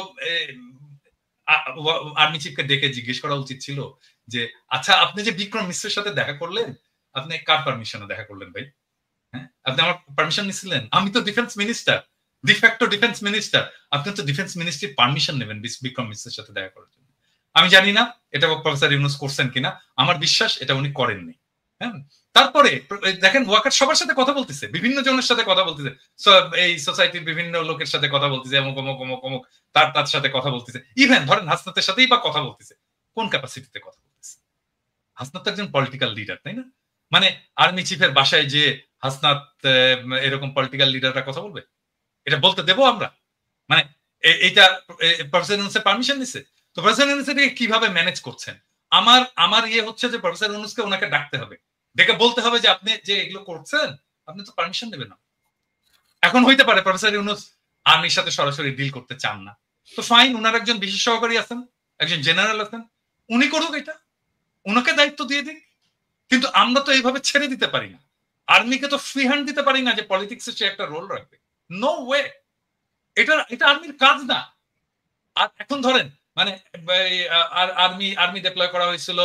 Speaker 2: আর্মি চিফকে ডেকে জিজ্ঞেস করা উচিত ছিল যে আচ্ছা আপনি যে বিক্রম মিশ্রের সাথে দেখা করলেন, আপনি কার পারমিশনে দেখা করলেন ভাই? হ্যাঁ, আপনি আমার পারমিশন নিছিলেন? আমি তো defence minister, de facto defence minister. আপনি তো ডিফেন্স মিনিস্ট্রির পারমিশন নেবেন বিক্রম মিশ্রের সাথে দেখা করার জন্য। আমি জানি না এটা প্রফেসর ইউনূস করছেন কিনা, আমার বিশ্বাস এটা উনি করেননি। হ্যাঁ, তারপরে দেখেন ওয়াকার সবার সাথে কথা বলতেছে, বিভিন্ন জনের সাথে কথা বলতেছে, এই সোসাইটির বিভিন্ন লোকের সাথে কথা বলতেছে, অমুক অমুক অমুক অমুক তার সাথে কথা বলতেছে। ইভেন ধরেন হাসনাতের সাথেই বা কথা বলতেছে, কোন ক্যাপাসিটিতে কথা বলতেছে? হাসনাত একজন পলিটিক্যাল লিডার, তাই না? মানে আর্মি চিফের বাসায় যে হাসনাত এরকম পলিটিক্যাল লিডাররা কথা বলবে? এটা বলতে দেবো আমরা? মানে এইটা প্রফেসর ইউনূসের পারমিশন নিছে? তো প্রফেসর ইউনূস এটাকে কিভাবে ম্যানেজ করছেন? আমার ইয়ে হচ্ছে যে প্রফেসর ইউনূসকে ওনাকে ডাকতে হবে, ডেকে বলতে হবে যে আপনি যে এগুলো করছেন আপনি তো পারমিশন নেবেন না। এখন হইতে পারে প্রফেসর ইউনূস আর্মির সাথে সরাসরি ডিল করতে চান না, তো ফাইন, ওনার একজন বিশেষ সহকারী আছেন, একজন জেনারেল আছেন, উনি করুক, এটা ওনাকে দায়িত্ব দিয়ে দিন। কিন্তু আমরা তো এইভাবে ছেড়ে দিতে পারি না, আর্মিকে তো ফ্রি হ্যান্ড দিতে পারি না যে পলিটিক্সে সে একটা রোল রাখবে। নো ওয়ে, এটা আর্মির কাজ না। আর এখন ধরেন মানে আর্মি ডিপ্লয় করা হয়েছিল,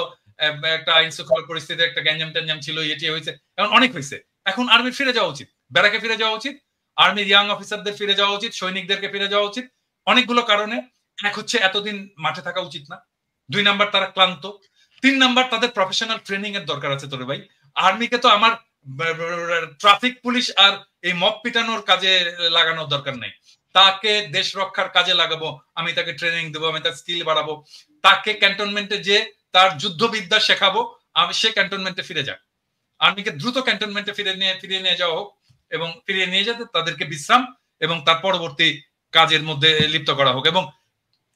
Speaker 2: একটা আইন শৃঙ্খলা পরিস্থিতি, একটা গ্যাঞ্জাম ট্যাঞ্জাম ছিল, এটি হয়েছে, এখন অনেক হয়েছে। এখন আর্মির ফিরে যাওয়া উচিত, ব্যারাকে ফিরে যাওয়া উচিত, আর্মির ইয়াং অফিসারদের ফিরে যাওয়া উচিত, সৈনিকদেরকে ফিরে যাওয়া উচিত, অনেকগুলো কারণে। এক হচ্ছে এতদিন মাঠে থাকা উচিত না, 2 নাম্বার তারা ক্লান্ত, 3 নাম্বার তাদের প্রফেশনাল ট্রেনিং এর দরকার আছে। তোরে ভাই, আর্মিকে তো আমার ট্রাফিক পুলিশ আর এই মব পিটানোর কাজে লাগানোর দরকার নেই, তাকে দেশ রক্ষার কাজে লাগাবো, আমি তাকে ট্রেনিং দেবো, আমি তার স্কিল বাড়াবো, তাকে ক্যান্টনমেন্টে যে তার যুদ্ধবিদ্যা শেখাবো, সে ক্যান্টনমেন্টে ফিরে যাক, আর্মিকে দ্রুত ক্যান্টনমেন্টে ফিরিয়ে নিয়ে যাওয়া হোক এবং ফিরিয়ে নিয়ে যেতে তাদেরকে বিশ্রাম এবং তার পরবর্তী কাজের মধ্যে লিপ্ত করা হোক।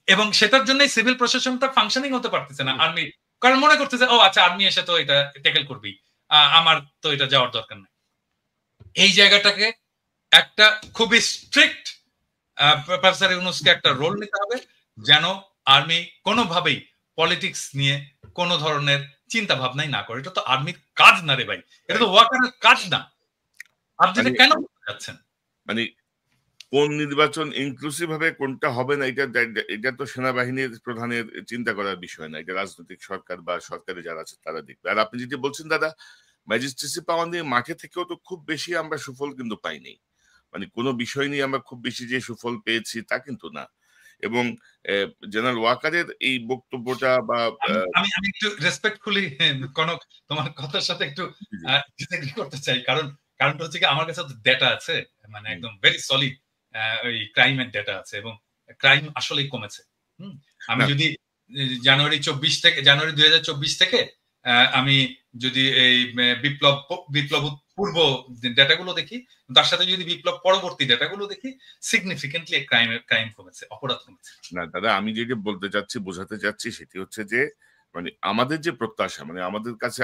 Speaker 2: এবং সেটার জন্য সিভিল প্রশাসনটা ফাংশনিং হতে পারতেছে না আর্মি, কারণ মনে করতেছে ও আচ্ছা আর্মি এসে তো এটা ট্যাকেল করবি, আমার তো এটা যাওয়ার দরকার নেই। এই জায়গাটাকে একটা খুবই স্ট্রিক্ট প্রফেসর ইউনূসকে একটা রোল নিতে হবে, যেন আর্মি কোনোভাবেই পলিটিক্স নিয়ে কোনো ধরনের চিন্তা ভাবনাই না করে। এটা তো আর্মির কাজ না রে ভাই, এটা তো ওয়াকারের কাজ না। আপনি যেটা কেন বলতে চাচ্ছেন
Speaker 1: মানে কোন নির্বাচন ইনক্লুসিভ হবে কোনটা হবে না, এটা তো সেনাবাহিনীর প্রধানের চিন্তা করার বিষয় না, এটা রাজনৈতিক সরকার বা সরকারে যারা আছে তারা দেখবে। আর আপনি যেটি বলছেন দাদা, ম্যাজিস্ট্রেসি পাওয়া নিয়ে মাঠে থেকেও তো খুব বেশি আমরা সুফল কিন্তু পাইনি, মানে কোনো বিষয় নিয়ে আমরা খুব বেশি যে সুফল পেয়েছি তা কিন্তু না। এবং জেনারেল ওয়াকারের এই বক্তব্যটা বা
Speaker 2: আমি একটু রেসপেক্টফুলি কনক তোমার কথার সাথে একটু ডিসএগ্রি করতে চাই, কারণটা হচ্ছে কি আমার কাছে ডেটা আছে, মানে একদম ভেরি সলিড ওই ক্রাইমের ডেটা আছে এবং ক্রাইম আসলেই কমেছে। আমি যদি জানুয়ারি 2024 থেকে আমি যদি এই বিপ্লব পূর্ব ডেটাগুলো দেখি, তার সাথে যদি বিপ্লব পরবর্তী ডেটাগুলো দেখি, সিগনিফিকেন্টলি ক্রাইম কমেছে, অপরাধ কমেছে।
Speaker 1: না দাদা, আমি যেটা বলতে চাচ্ছি, বোঝাতে চাচ্ছি সেটি হচ্ছে যে মানে আমাদের যে প্রত্যাশা, মানে আমাদের কাছে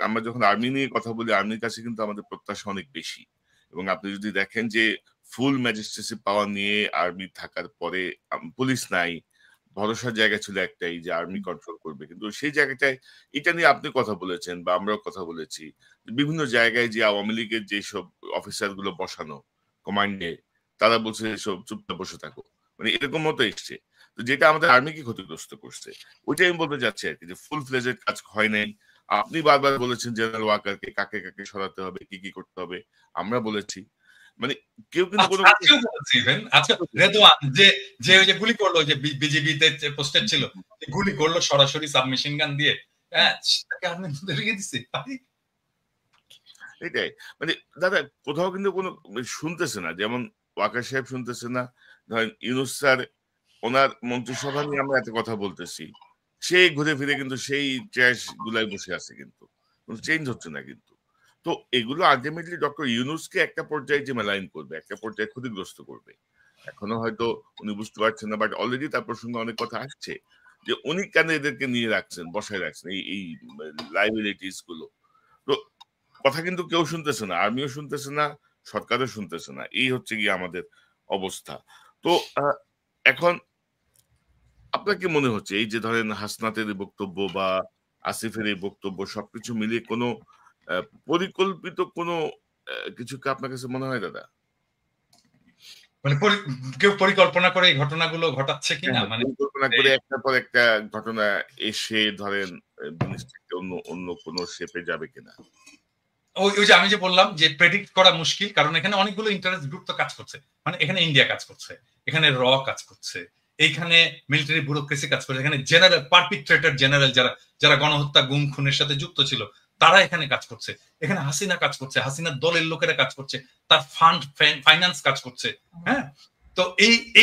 Speaker 1: আমরা যখন আর্মি নিয়ে কথা বলি, আর্মির কাছে কিন্তু আমাদের প্রত্যাশা অনেক বেশি। এবং আপনি যদি দেখেন যে ফুল ম্যাজিস্ট্রেসি পাওয়ার নিয়ে আর্মি থাকার পরে পুলিশ নাই, ভরসার জায়গা ছিল একটাই যে আর্মি কন্ট্রোল করবে, কিন্তু সেই জায়গাটায় এটা নিয়ে আপনি কথা বলেছেন বা আমরাও কথা বলেছি, বিভিন্ন জায়গায় যে আওয়ামী লীগের যেসব অফিসার গুলো বসানো কমান্ডে, তারা বলছে এসব চুপচাপ বসে থাকো, মানে এরকম মতো এসছে, তো যেটা আমাদের আর্মিকে ক্ষতিগ্রস্ত করছে। ওইটাই আমি বলতে চাচ্ছি আর কি, যে ফুল ফ্লেজের কাজ হয় নাই। আপনি বারবার বলেছেন জেনারেল ওয়াকারকে কাকে কাকে সরাতে হবে, কি কি করতে হবে, আমরা বলেছি, মানে কেউ কিন্তু কোনো
Speaker 2: রেদওয়ান যে ওই যে গুলি করলো, যে বিজিবিতে পোস্টেড ছিল, গুলি করলো সরাসরি সাবমেশিন গান দিয়ে,
Speaker 1: এটাই মানে দাদা কোথাও কিন্তু কোনো শুনতেছে না, যেমন ওয়াকার সাহেব শুনতেছে না, ধরেন ইউনূস স্যার ওনার মন্ত্রিসভা নিয়ে আমরা এত কথা বলতেছি, সেই ঘুরে ফিরে কিন্তু সেই ট্র্যাশ গুলাই বসে আছে, কিন্তু কোনো চেঞ্জ হচ্ছে না। কিন্তু তো এগুলো আলটিমেটলি ডক্টর ইউনূসকে একটা পর্যায়ে যে মেলাইন করবে, একটা পর্যায়ে ক্ষতিগ্রস্ত করবে। এখনো হয়তো উনি বুঝতে পারছেন না, বাট অলরেডি তার প্রসঙ্গে অনেক কথা আসছে যে উনি কেন এদেরকে নিয়ে রাখছেন, বসায় রাখছেন এই লাইবিলিটিস গুলো। তো কথা কিন্তু কেউ শুনতেছে না, আর্মিও শুনতেছে না, সরকারও শুনতেছে না, এই হচ্ছে গিয়ে আমাদের অবস্থা। তো এখন আপনার কি মনে হচ্ছে এই যে ধরেন হাসনাতের বক্তব্য বা আসিফের এই বক্তব্য সবকিছু মিলিয়ে কোনো পরিকল্পিত কোনো কিছু কি আপনার কাছে মনে হয় দাদা?
Speaker 2: মানে কেউ পরিকল্পনা করে এই ঘটনাগুলো ঘটাচ্ছে কিনা, মানে
Speaker 1: পরিকল্পনা করে একটার পর একটা ঘটনা এসে ধরেন জিনিসটাকে অন্য কোনো শেপে যাবে কিনা?
Speaker 2: ওই যে আমি যে বললাম যে প্রেডিক্ট করা মুশকিল, কারণ এখানে অনেকগুলো ইন্টারেস্ট গ্রুপ তো কাজ করছে, মানে এখানে ইন্ডিয়া কাজ করছে, এখানে র কাজ করছে, এইখানে মিলিটারি ব্যুরোক্রেসি কাজ করছে, এখানে জেনারেল পারপিট্রেটর জেনারেল যারা গণহত্যা গুম খুনের সাথে যুক্ত ছিল তারা এখানে কাজ করছে, এখানে হাসিনা কাজ করছে, হাসিনার দলের লোকেরা কাজ করছে, তার ফান্ড ফাইন্যান্স কাজ করছে। হ্যাঁ, তো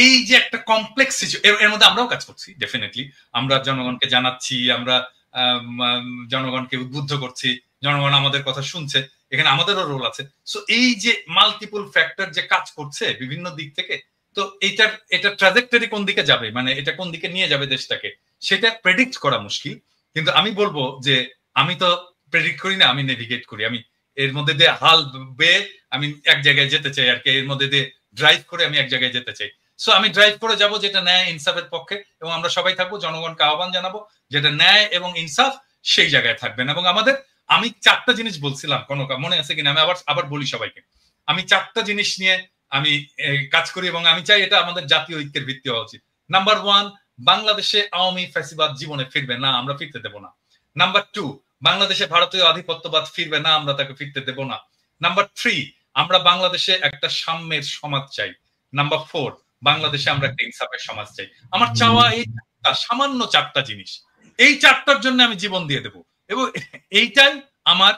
Speaker 2: এই যে একটা কমপ্লেক্স এর মধ্যে আমরাও কাজ করছি, ডেফিনেটলি আমরা জনগণকে জানাচ্ছি, আমরা জনগণকে উদ্বুদ্ধ করছি, জনগণ আমাদের কথা শুনছে, এখানে আমাদেরও রোল আছে। সো এই যে মাল্টিপল ফ্যাক্টর যে কাজ করছে বিভিন্ন দিক থেকে, তো এটা ট্রাজেক্টরি কোন দিকে যাবে, মানে এটা কোন দিকে নিয়ে যাবে দেশটাকে, সেটা প্রেডিক্ট করা মুশকিল। কিন্তু আমি বলবো যে আমি তো প্রেডিক্ট করি না, আমি নেভিগেট করি, আমি এর মধ্যে দিয়ে হাল বেয়ে আমি এক জায়গায় যেতে চাই আর কি, এর মধ্যে দিয়ে ড্রাইভ করে আমি এক জায়গায় যেতে চাই। সো আমি ড্রাইভ করে যাব যেটা ন্যায় ইনসাফের পক্ষে, এবং আমরা সবাই থাকবো, জনগণকে আহ্বান জানাবো যেটা ন্যায় এবং ইনসাফ সেই জায়গায় থাকবেন। এবং আমি 4টা জিনিস বলছিলাম, কনকা মনে আছে কিনা, আমি আবার বলি সবাইকে, আমি 4টা জিনিস নিয়ে আমি কাজ করি এবং আমি চাই এটা আমাদের জাতীয় ঐক্যের ভিত্তি হওয়া উচিত। নাম্বার 1, বাংলাদেশে আওয়ামী ফ্যাসিবাদ জীবনে ফিরবে না, আমরা ফিরতে দেব না। নাম্বার 2, বাংলাদেশে ভারতীয় আধিপত্যবাদ ফিরবে না, আমরা তাকে ফিরতে দেব না। নাম্বার 3, আমরা বাংলাদেশে একটা সাম্যের সমাজ চাই। নাম্বার 4, বাংলাদেশে আমরা একটা ইনসাফের সমাজ চাই। আমার চাওয়া এই সামান্য 4টা জিনিস, এই 4টার জন্য আমি জীবন দিয়ে দেব, এবং এইটাই আমার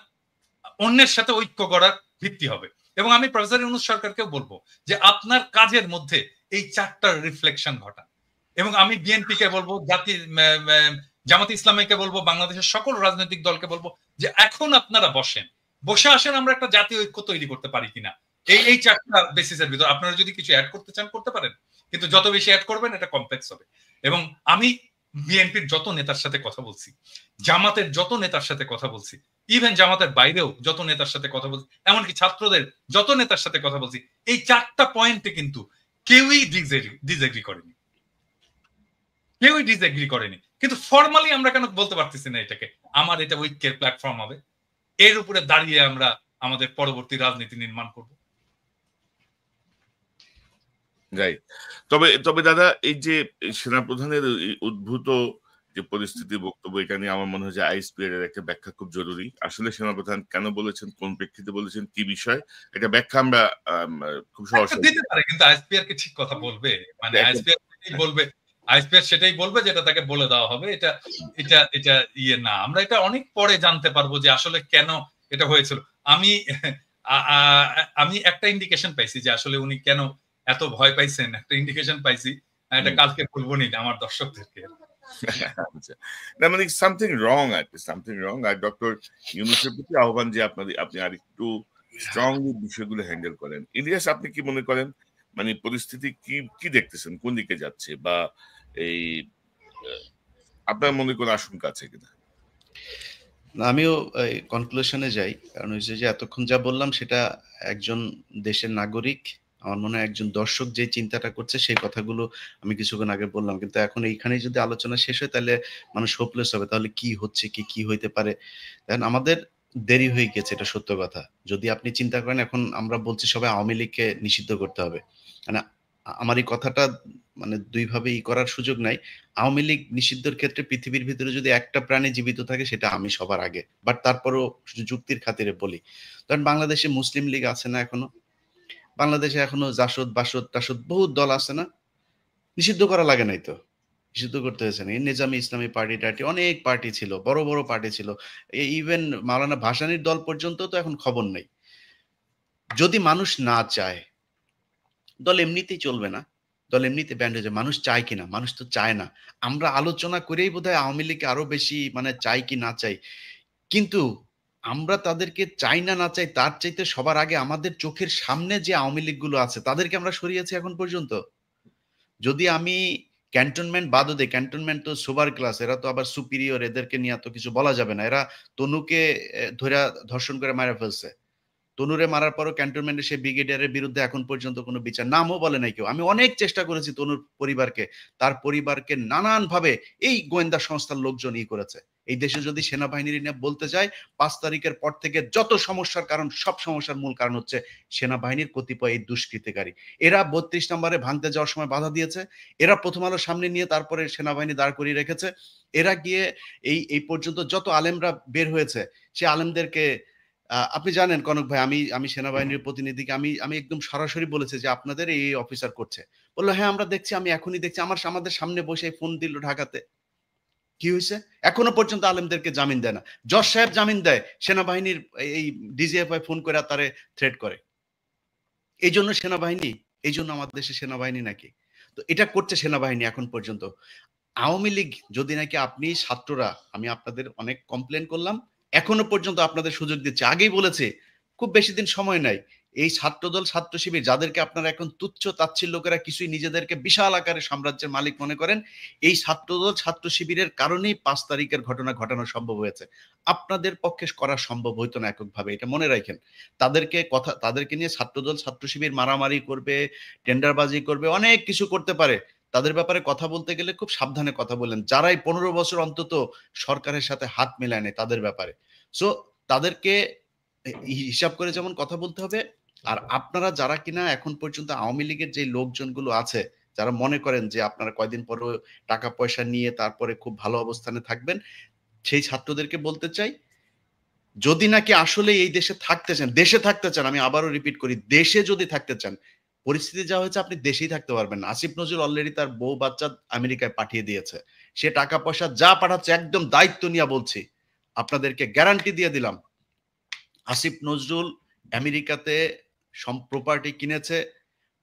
Speaker 2: অন্যের সাথে ঐক্য করার ভিত্তি হবে। এবং আমি প্রফেসর ইউনূস সরকারকেও বলবো যে আপনার কাজের মধ্যে এই 4টার রিফ্লেকশন ঘটান। এবং আমি বিএনপি কে বলবো জামাতে ইসলামীকে বলবো, বাংলাদেশের সকল রাজনৈতিক দলকে বলবো যে এখন আপনারা বসে আসেন, আমরা একটা জাতীয় ঐক্য তৈরি করতে পারি কিনা। এই চারটা বেসিসের ভিতর আপনারা যদি কিছু অ্যাড করতে চান করতে পারেন, কিন্তু যত বেশি অ্যাড করবেন এটা কমপ্লেক্স হবে। এবং আমি বিএনপির যত নেতার সাথে কথা বলছি, জামাতের যত নেতার সাথে কথা বলছি, ইভেন জামাতের বাইরেও যত নেতার সাথে কথা বলছি, এমনকি ছাত্রদের যত নেতার সাথে কথা বলছি, এই চারটা পয়েন্টে কিন্তু কেউই ডিসএগ্রি করেনি, কেউই ডিসএগ্রি করেনি। কিন্তু ফর্মালি আমরা কেন বলতে পারতেছি না এটাকে আমার এটা ঐক্যের প্ল্যাটফর্ম হবে, এর উপরে দাঁড়িয়ে আমরা আমাদের পরবর্তী রাজনীতি নির্মাণ করব।
Speaker 1: রাইট। তবে দাদা, এই যে সেনাপ্রধানের উদ্ভূত যে পরিস্থিতি, বক্তব্য, এটা নিয়ে আমার মনে হয় যে আইএসপিআর এর একটা ব্যাখ্যা খুব জরুরি। আসলে সেনাপ্রধান কেন বলেছেন, কোন প্রেক্ষিতে বলেছেন, কি বিষয়, এটা ব্যাখ্যা আমরা খুব সহজে
Speaker 2: দিতে পারে, কিন্তু আইএসপিআর কে ঠিক কথা বলবে, মানে আইএসপিআর সেটাই বলবে যেটা তাকে বলে দেওয়া হবে। এটা এটা এটা ইয়ে না, আমরা এটা অনেক পরে জানতে পারবো যে আসলে কেন এটা হয়েছিল। আমি একটা ইন্ডিকেশন পাইছি যে আসলে উনি কেন এত ভয় পাইছেন, একটা ইন্ডিকেশন পাইছি, এটা কালকে বলবো নি আমার দর্শকদেরকে।
Speaker 1: না, মানে সামথিং রং আর কি, সামথিং রং। আর ডক্টর ইউনূসের প্রতি আহ্বান যে আপনি আর একটু স্ট্রংলি বিষয়গুলো হ্যান্ডেল করেন। ইলিয়াস, আপনি কি মনে করেন, মানে পরিস্থিতি কি দেখতেছেন, কোন দিকে যাচ্ছে, বা এই আপনার মনে কোনো আশঙ্কা আছে কিনা?
Speaker 3: আমিও কনক্লুশনে যাই, কারণ হচ্ছে যে এতক্ষণ যা বললাম সেটা একজন দেশের নাগরিক, আমার মনে হয় একজন দর্শক যে চিন্তাটা করছে সেই কথাগুলো আমি কিছুক্ষণ আগে বললাম। কিন্তু এখন এইখানেই যদি আলোচনা শেষ হয় তাহলে মানুষ হোপলেস হবে, তাহলে কি হচ্ছে, কি হইতে পারে। দেখেন, আমাদের দেরি হয়ে গেছে, এটা সত্য কথা। যদি আপনি চিন্তা করেন, এখন আমরা বলছি সবাই আওয়ামী লীগকে নিষিদ্ধ করতে হবে, মানে আমার এই কথাটা মানে দুইভাবে করার সুযোগ নাই। আওয়ামী লীগ নিষিদ্ধের ক্ষেত্রে পৃথিবীর ভিতরে যদি একটা প্রাণী জীবিত থাকে সেটা আমি সবার আগে, বাট তারপরও যুক্তির খাতিরে বলি। কারণ বাংলাদেশে মুসলিম লীগ আছে না এখনো, বাংলাদেশে এখনো জাসদ বাসদ টাসদ বহুত দল আছে না, নিষিদ্ধ করা লাগে নাই তো, নিষিদ্ধ করতে হয়েছে না। নিজামী ইসলামী পার্টি টার্টি অনেক পার্টি ছিল, বড় বড় পার্টি ছিল, ইভেন মাওলানা ভাসানীর দল পর্যন্ত তো এখন খবর নেই। যদি মানুষ না চায়, দল এমনিতেই চলবে না, দল এমনিতে ব্যান্ড হয়ে যায়। মানুষ চায় কিনা, মানুষ তো চায় না। আমরা আলোচনা করেই বোধহয় আওয়ামী লীগকে আরো বেশি মানে চাই কি না চাই, কিন্তু আমরা তাদেরকে চাই না চাই তার চাইতে সবার আগে আমাদের চোখের সামনে যে আওয়ামী লীগ গুলো আছে তাদেরকে আমরা সরিয়েছি এখন পর্যন্ত। যদি আমি ক্যান্টনমেন্ট বাদও দেই, ক্যান্টনমেন্ট তো সুপার ক্লাস, এরা তো আবার সুপিরিয়র, এদেরকে নিয়ে তো কিছু বলা যাবে না। এরা তনুকে ধরে ধর্ষণ করে মারা ফেলছে, তনুরে মারার পরও ক্যান্টনমেন্টের সেই ব্রিগেডিয়ারের বিরুদ্ধে এখন পর্যন্ত কোনো বিচার, নামও বলে নাই কেউ। আমি অনেক চেষ্টা করেছি তনুর পরিবারকে, তার পরিবারকে নানান ভাবে এই গোয়েন্দা সংস্থার লোকজন করেছে। এই দেশে যদি সেনাবাহিনীর নিয়ে বলতে যায়, 5 তারিখের পর থেকে যত সমস্যার কারণ, সব সমস্যার মূল কারণ হচ্ছে সেনাবাহিনীর কতিপয় এই দুষ্কৃতিকারী। এরা 32 নম্বরে ভাঙতে যাওয়ার সময় বাধা দিয়েছে, এরা প্রথম আলো সামনে নিয়ে তারপরে সেনাবাহিনী দাঁড় করিয়ে রেখেছে। এরা গিয়ে এই পর্যন্ত যত আলেমরা বের হয়েছে সে আলেমদেরকে, আপনি জানেন কনক ভাই, আমি সেনাবাহিনীর প্রতিনিধিকে আমি একদম সরাসরি বলেছি যে আপনাদের এই অফিসার করছে, বললো হ্যাঁ আমরা দেখছি, আমি এখনই দেখছি। আমাদের সামনে বসে ফোন দিল ঢাকাতে। কি হয়েছে? এখনো পর্যন্ত আলেমদেরকে জামিন দেয় না। জজ সাহেব জামিন দেয়, সেনাবাহিনীর এই ডিজিএফআই ফোন করে তারে থ্রেট করে। এই জন্য সেনাবাহিনী, এই জন্য আমাদের দেশে সেনাবাহিনী নাকি? তো এটা করছে সেনাবাহিনী এখন পর্যন্ত। আওয়ামী লীগ যদি নাকি আপনি ছাত্ররা, আমি আপনাদের অনেক কমপ্লেন করলাম, এখনো পর্যন্ত আপনাদের সুযোগ দিচ্ছে। আগেই বলেছে খুব বেশি দিন সময় নাই, এই ছাত্রদল ছাত্র শিবির যাদেরকে আপনারা এখন তুচ্ছ তাচ্ছিল্য করে কিছুই নিজেদেরকে বিশাল আকারে সাম্রাজ্যের মালিক মনে করেন, এই ছাত্রদল ছাত্র শিবিরের কারণেই 5 তারিখের ঘটনা ঘটানো সম্ভব হয়েছে। আপনাদের পক্ষে করা সম্ভব হইতো না এককভাবে, এটা মনে রাখেন। তাদেরকে নিয়ে ছাত্রদল ছাত্র শিবির মারামারি করবে, টেন্ডারবাজি করবে, অনেক কিছু করতে পারে। তাদের ব্যাপারে কথা বলতে গেলে খুব সাবধানে কথা বলেন, যারাই 15 বছর অন্তত সরকারের সাথে হাত মেলায় নেয় তাদের ব্যাপারে। সো তাদেরকে হিসাব করে যেমন কথা বলতে হবে। আর আপনারা যারা কিনা এখন পর্যন্ত আওয়ামী লীগের যে লোকজনগুলো আছে, যারা মনে করেন যে আপনারা কয়দিন পরে টাকা পয়সা নিয়ে তারপরে খুব ভালো অবস্থানে থাকবেন, সেই ছাত্রদেরকে বলতে চাই, যদি নাকি আসলে এই দেশে থাকতে চান, আমি আবারও রিপিট করি, দেশে যদি থাকতে চান, পরিস্থিতি যা হয়েছে আপনি দেশেই থাকতে পারবেন না। আসিফ নজরুল অলরেডি তার বউ বাচ্চা আমেরিকায় পাঠিয়ে দিয়েছে, সে টাকা পয়সা যা পাঠাচ্ছে একদম দায়িত্ব নিয়ে বলছি, আপনাদেরকে গ্যারান্টি দিয়ে দিলাম, আসিফ নজরুল আমেরিকাতে প্রপার্টি কিনেছে,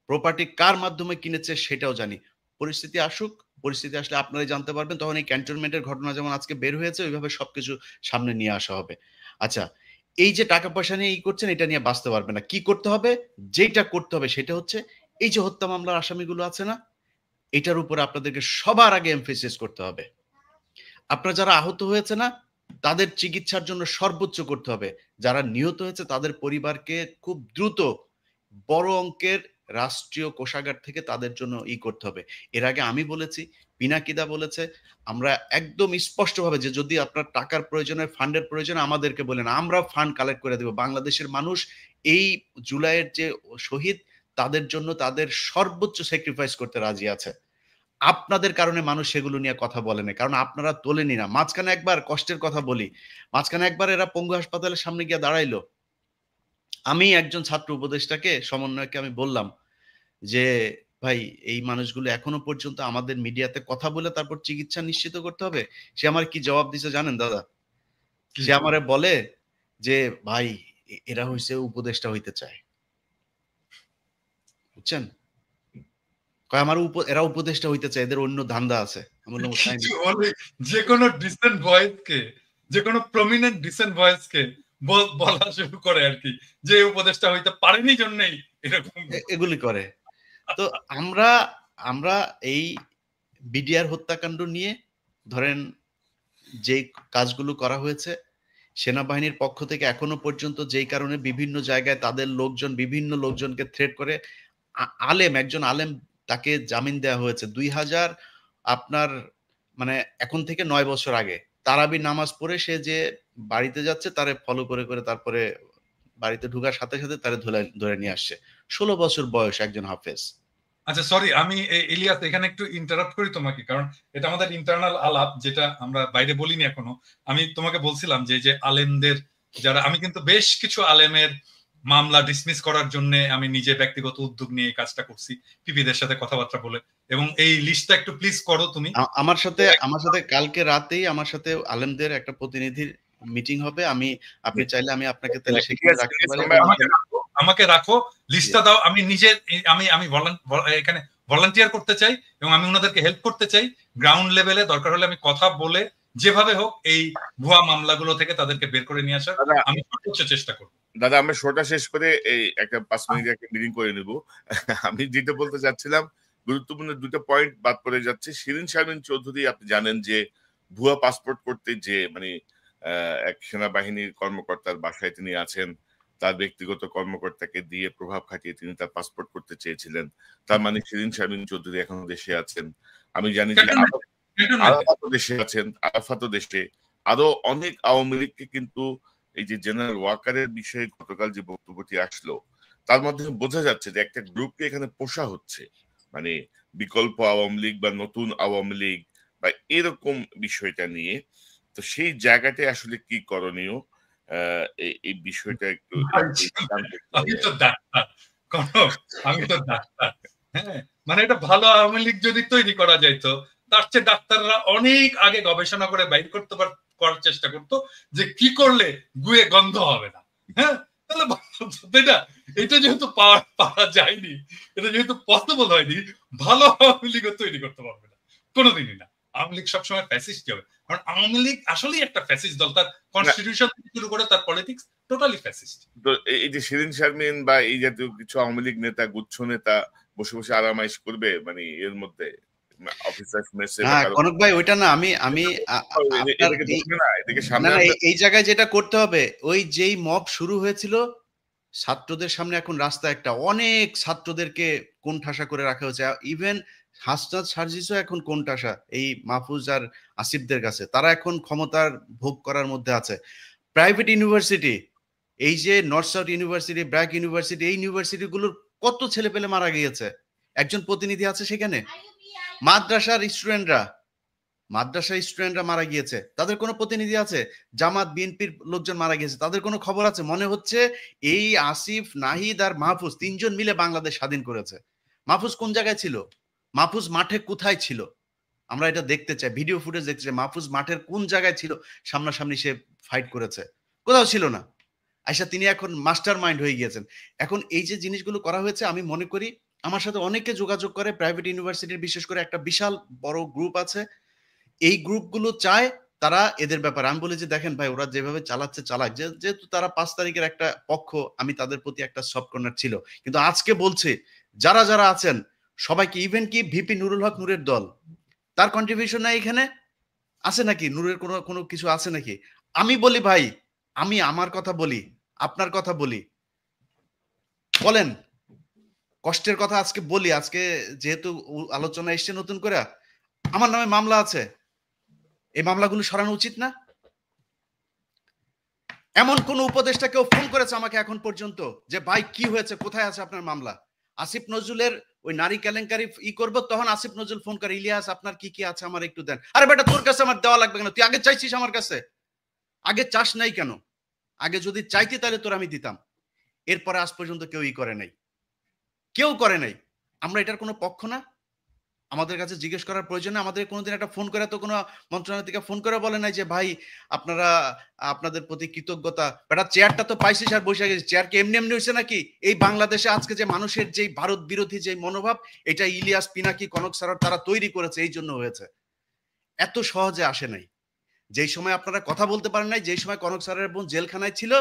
Speaker 3: প্রপার্টি কার মাধ্যমে কিনেছে সেটাও জানি। পরিস্থিতি আসুক, পরিস্থিতি আসলে আপনারাই জানতে পারবেন, তখন এই ক্যান্টনমেন্টের ঘটনা যেমন আজকে বের হয়েছে ওইভাবে সবকিছু সামনে নিয়ে আসা হবে। আচ্ছা, এই যে টাকা পয়সা নিয়ে করছেন এটা নিয়ে বাঁচতে পারবে না। কি করতে হবে? যেটা করতে হবে সেটা হচ্ছে এই যে হত্যা মামলার আসামিগুলো আছে না, এটার উপরে আপনাদেরকে সবার আগে এমফেসিস করতে হবে। আপনারা যারা আহত হয়েছে না, তাদের চিকিৎসার জন্য সর্বোচ্চ করতে হবে। যারা নিহত হয়েছে তাদের পরিবারকে খুব দ্রুত বড় অঙ্কের রাষ্ট্রীয় কোষাগার থেকে তাদের জন্য করতে হবে। এর আগে আমি বলেছি, পিনাকিদা বলেছে, আমরা একদম স্পষ্টভাবে যে যদি আপনার টাকার প্রয়োজন হয়, ফান্ডের প্রয়োজন, আমাদেরকে বলেন, আমরা ফান্ড কালেক্ট করে দেব। বাংলাদেশের মানুষ এই জুলাইয়ের যে শহীদ তাদের জন্য তাদের সর্বোচ্চ স্যাক্রিফাইস করতে রাজি আছে। আপনাদের কারণে মানুষ সেগুলো নিয়ে কথা বলে না, কারণ আপনারা তোলেনি না। মাঝখানে একবার কষ্টের কথা বলি, মাঝখানে একবার এরা পঙ্গু হাসপাতালের সামনে গিয়ে দাঁড়াইলো। আমি একজন ছাত্র উপদেষ্টাকে, সমন্বয়কে আমি বললাম যে ভাই এই মানুষগুলো এখনো পর্যন্ত আমাদের মিডিয়াতে কথা বলে তারপর চিকিৎসা নিশ্চিত করতে হবে। সে আমার কি জবাব দিছে জানেন দাদা? সে আমারে বলে যে ভাই এরা হইছে উপদেষ্টা হইতে চায়, বুঝছেন? আমার এরা উপদেষ্টা হইতে চায়, এদের অন্য ধান্দা আছে।
Speaker 2: যে কোনো ডিসেন্ট ভয়েসকে, যে কোনো প্রমিনেন্ট ডিসেন্ট ভয়েসকে বলা শুরু করে আর কি, যে উপদেষ্টা হইতে পারেনি জন্যই এরকম
Speaker 3: এগুলি করে। তো আমরা এই বিডিআর হত্যাকাণ্ড নিয়ে ধরেন যে কাজগুলো করা হয়েছে সেনাবাহিনীর পক্ষ থেকে এখনো পর্যন্ত, যেই কারণে বিভিন্ন জায়গায় তাদের লোকজন বিভিন্ন লোকজনকে থ্রেট করে, একজন আলেম তাকে জামিন দেওয়া হয়েছে 2000 আপনার মানে এখন থেকে 9 বছর আগে। তারাবি নামাজ পড়ে সে যে বাড়িতে যাচ্ছে তারে ফলো করে করে তারপরে বাড়িতে ঢোকার সাথে সাথে তারে ধরে নিয়ে আসছে। 16 বছর বয়স একজন হাফেজ।
Speaker 2: আচ্ছা সরি, আমি ইলিয়াস এখানে একটু ইন্টারাপ্ট করি তোমাকে, কারণ এটা আমাদের ইন্টারনাল আলাপ, যেটা আমরা বাইরে বলিনি এখনো। আমি তোমাকে বলছিলাম যে আলেমদের যারা, আমি কিন্তু বেশ কিছু আলেমের মামলা ডিসমিস করার জন্য আমি নিজে ব্যক্তিগত উদ্যোগ নিয়ে এই কাজটা করছি, পিপিদের সাথে কথাবার্তা বলে। এবং এই লিস্টটা একটু প্লিজ করো তুমি।
Speaker 3: আমার সাথে কালকে রাতেই আমার সাথে আলেমদের একটা প্রতিনিধির মিটিং হবে। আপনি চাইলে আমি আপনাকে তাহলে সেখানে রাখতে পারি।
Speaker 2: আমাকে রাখো, লিস্টটা দাও। আমি নিজে আমি এখানে ভলান্টিয়ার করতে চাই এবং আমি ওনাদেরকে হেল্প করতে চাই। গ্রাউন্ড লেভেলে দরকার হলে আমি কথা বলে যেভাবে হোক এই ভুয়া মামলাগুলো থেকে তাদেরকে বের করে নিয়ে আসার আমি সর্বোচ্চ চেষ্টা করব।
Speaker 1: দাদা আমরা শোটা শেষ করে এই একটা 5 মিনিট একটা মিটিং করে নেব। আমি যেটা বলতে চাচ্ছিলাম, গুরুত্বপূর্ণ দুটো পয়েন্ট বাদ পড়ে যাচ্ছে। শিরিন শারমিন চৌধুরী, আপনি জানেন যে ভুয়া পাসপোর্ট করতে যে মানে এক সেনাবাহিনীর কর্মকর্তার বাসায় তিনি আছেন, তার ব্যক্তিগত কর্মকর্তাকে দিয়ে প্রভাব খাটিয়ে তিনি তার পাসপোর্ট করতে চেয়েছিলেন। তার মানে শিরিন শারমিন চৌধুরী এখনো দেশে আছেন। আমি জানি যে আরাফাতও দেশে আছেন, আরাফাতও দেশে। আরো অনেক আওয়ামী লীগকে কিন্তু এই যে জেনারেল ওয়াকারের বিষয়ে গতকাল যে বক্তব্যটি আসলো তার মধ্যে বোঝা যাচ্ছে যে একটা গ্রুপকে এখানে পোষা হচ্ছে, মানে বিকল্প আওয়ামী লীগ বা নতুন আওয়ামী লীগ বা এরকম বিষয়টা নিয়ে। তো সেই জায়গাটায় আসলে কি করণীয় এই বিষয়টা একটু
Speaker 2: আমি তো ডাক্তার, হ্যাঁ, মানে এটা ভালো আওয়ামী লীগ যদি তৈরি করা যাইতো, তার চেয়ে ডাক্তাররা অনেক আগে গবেষণা করে বাইর করতে করার চেষ্টা করতো যে কি করলে গুয়ে গন্ধ হবে না। হ্যাঁ, তাহলে তাই না? এটা যেহেতু পাওয়া যায়নি, এটা যেহেতু পসিবল হয়নি, ভালো আওয়ামী লীগও তৈরি করতে পারবে না কোনোদিনই না। আওয়ামী লীগ সবসময় ফ্যাসিস্ট হবে, কারণ আওয়ামী লীগ আসলেই একটা ফ্যাসিস্ট দল। তার কনস্টিটিউশন থেকে শুরু করে তার পলিটিক্স টোটালি ফ্যাসিস্ট। তো
Speaker 1: এই যে শিরিন শারমিন বা এই জাতীয় কিছু আওয়ামী লীগ নেতা, গুচ্ছ নেতা বসে বসে আরামাইশ করবে মানে এর মধ্যে
Speaker 3: কনক ভাই, ওইটা না। আমি এই জায়গায় যেটা করতে হবে, ওই যেই মব শুরু হয়েছিল ছাত্রদের সামনে, এখন রাস্তা একটা অনেক ছাত্রদেরকে কোণঠাসা করে রাখা হয়েছে। ইভেন হাসনাত সার্জিসও এখন কোণঠাসা এই মাহফুজ আর আসিফদের কাছে। তারা এখন ক্ষমতার ভোগ করার মধ্যে আছে। প্রাইভেট ইউনিভার্সিটি, এই যে north south university, BRAC university, এই ইউনিভার্সিটিগুলোর কত ছেলে পেলে মারা গিয়েছে। একজন প্রতিনিধি আছে সেখানে। মাদ্রাসার স্টুডেন্টরা মারা গিয়েছে, তাদের কোনো প্রতিনিধি আছে? জামাত বিএনপির লোকজন মারা গিয়েছে, তাদের কোনো খবর আছে? মনে হচ্ছে এই আসিফ, নাহিদ আর মাহফুজ তিনজন মিলে বাংলাদেশ স্বাধীন করেছে। মাহফুজ কোন জায়গায় ছিল? মাহফুজ মাঠে কোথায় ছিল? আমরা এটা দেখতে চাই, ভিডিও ফুটেজ দেখতে চাই। মাহফুজ মাঠের কোন জায়গায় ছিল? সামনাসামনি সে ফাইট করেছে? কোথাও ছিল না। আয়সা তিনি এখন মাস্টার মাইন্ড হয়ে গিয়েছেন। এখন এই যে জিনিসগুলো করা হয়েছে, আমি মনে করি আমার সাথে অনেকে যোগাযোগ করে, প্রাইভেট ইউনিভার্সিটির বিশেষ করে একটা বিশাল বড় গ্রুপ আছে, এই গ্রুপগুলো চায় তারা এদের ব্যাপারে। আমি বলি যে দেখেন ভাই, ওরা যেভাবে চালাচ্ছে চালাক, যেহেতু তারা 5 তারিখের একটা পক্ষ, আমি তাদের প্রতি একটা সফট কর্নার ছিল, কিন্তু আজকে বলছে যারা যারা আছেন সবাইকে, ইভেন কি ভিপি নুরুল হক নূরের দল, তার কন্ট্রিবিউশন নাই এখানে আছে নাকি? নূরের কোনো কোনো কিছু আছে নাকি? আমি বলি ভাই, আমি আমার কথা বলি, আপনার কথা বলি, বলেন কষ্টের কথা আজকে বলি। আজকে যেহেতু আলোচনা এসছে নতুন করে, আমার নামে মামলা আছে, এই মামলাগুলো সরানো উচিত না? এমন কোন উপদেষ্টা কেউ ফোন করেছে আমাকে এখন পর্যন্ত যে ভাই কি হয়েছে, কোথায় আছে আপনার মামলা? আসিফ নজরুলের ওই নারী কেলেঙ্কারি করবো, তখন আসিফ নজরুল ফোন করে, ইলিয়াস আপনার কি কি আছে আমার একটু দেন। আরে বেটা, তোর কাছে আমার দেওয়া লাগবে কেন? তুই আগে চাইছিস আমার কাছে? আগে চাস নাই কেন? আগে যদি চাইতি তাহলে তোর আমি দিতাম। এরপরে আজ পর্যন্ত কেউ করে নাই, কেউ করে নাই। আমরা এটার কোনো পক্ষ না, আমাদের কাছে জিজ্ঞেস করার প্রয়োজন নেই। আমাদের কোনোদিন একটা ফোন করে তো কোনো মন্ত্রণালয় থেকে ফোন করে বলে নাই যে ভাই আপনারা, আপনাদের প্রতি কৃতজ্ঞতা, বেটা চেয়ারটা তো পাইছিস আর বসে গেছিস। চেয়ার কি এমনি এমনি হয়েছে নাকি? এই বাংলাদেশে আজকে যে মানুষের যেই ভারত বিরোধী যে মনোভাব, এটা ইলিয়াস, পিনাকি, কনক স্যার তারা তৈরি করেছে, এই জন্য হয়েছে। এত সহজে আসে নাই। যেই সময় আপনারা কথা বলতে পারেন নাই, যেই সময় কনক স্যারের বোন জেলখানায় ছিল,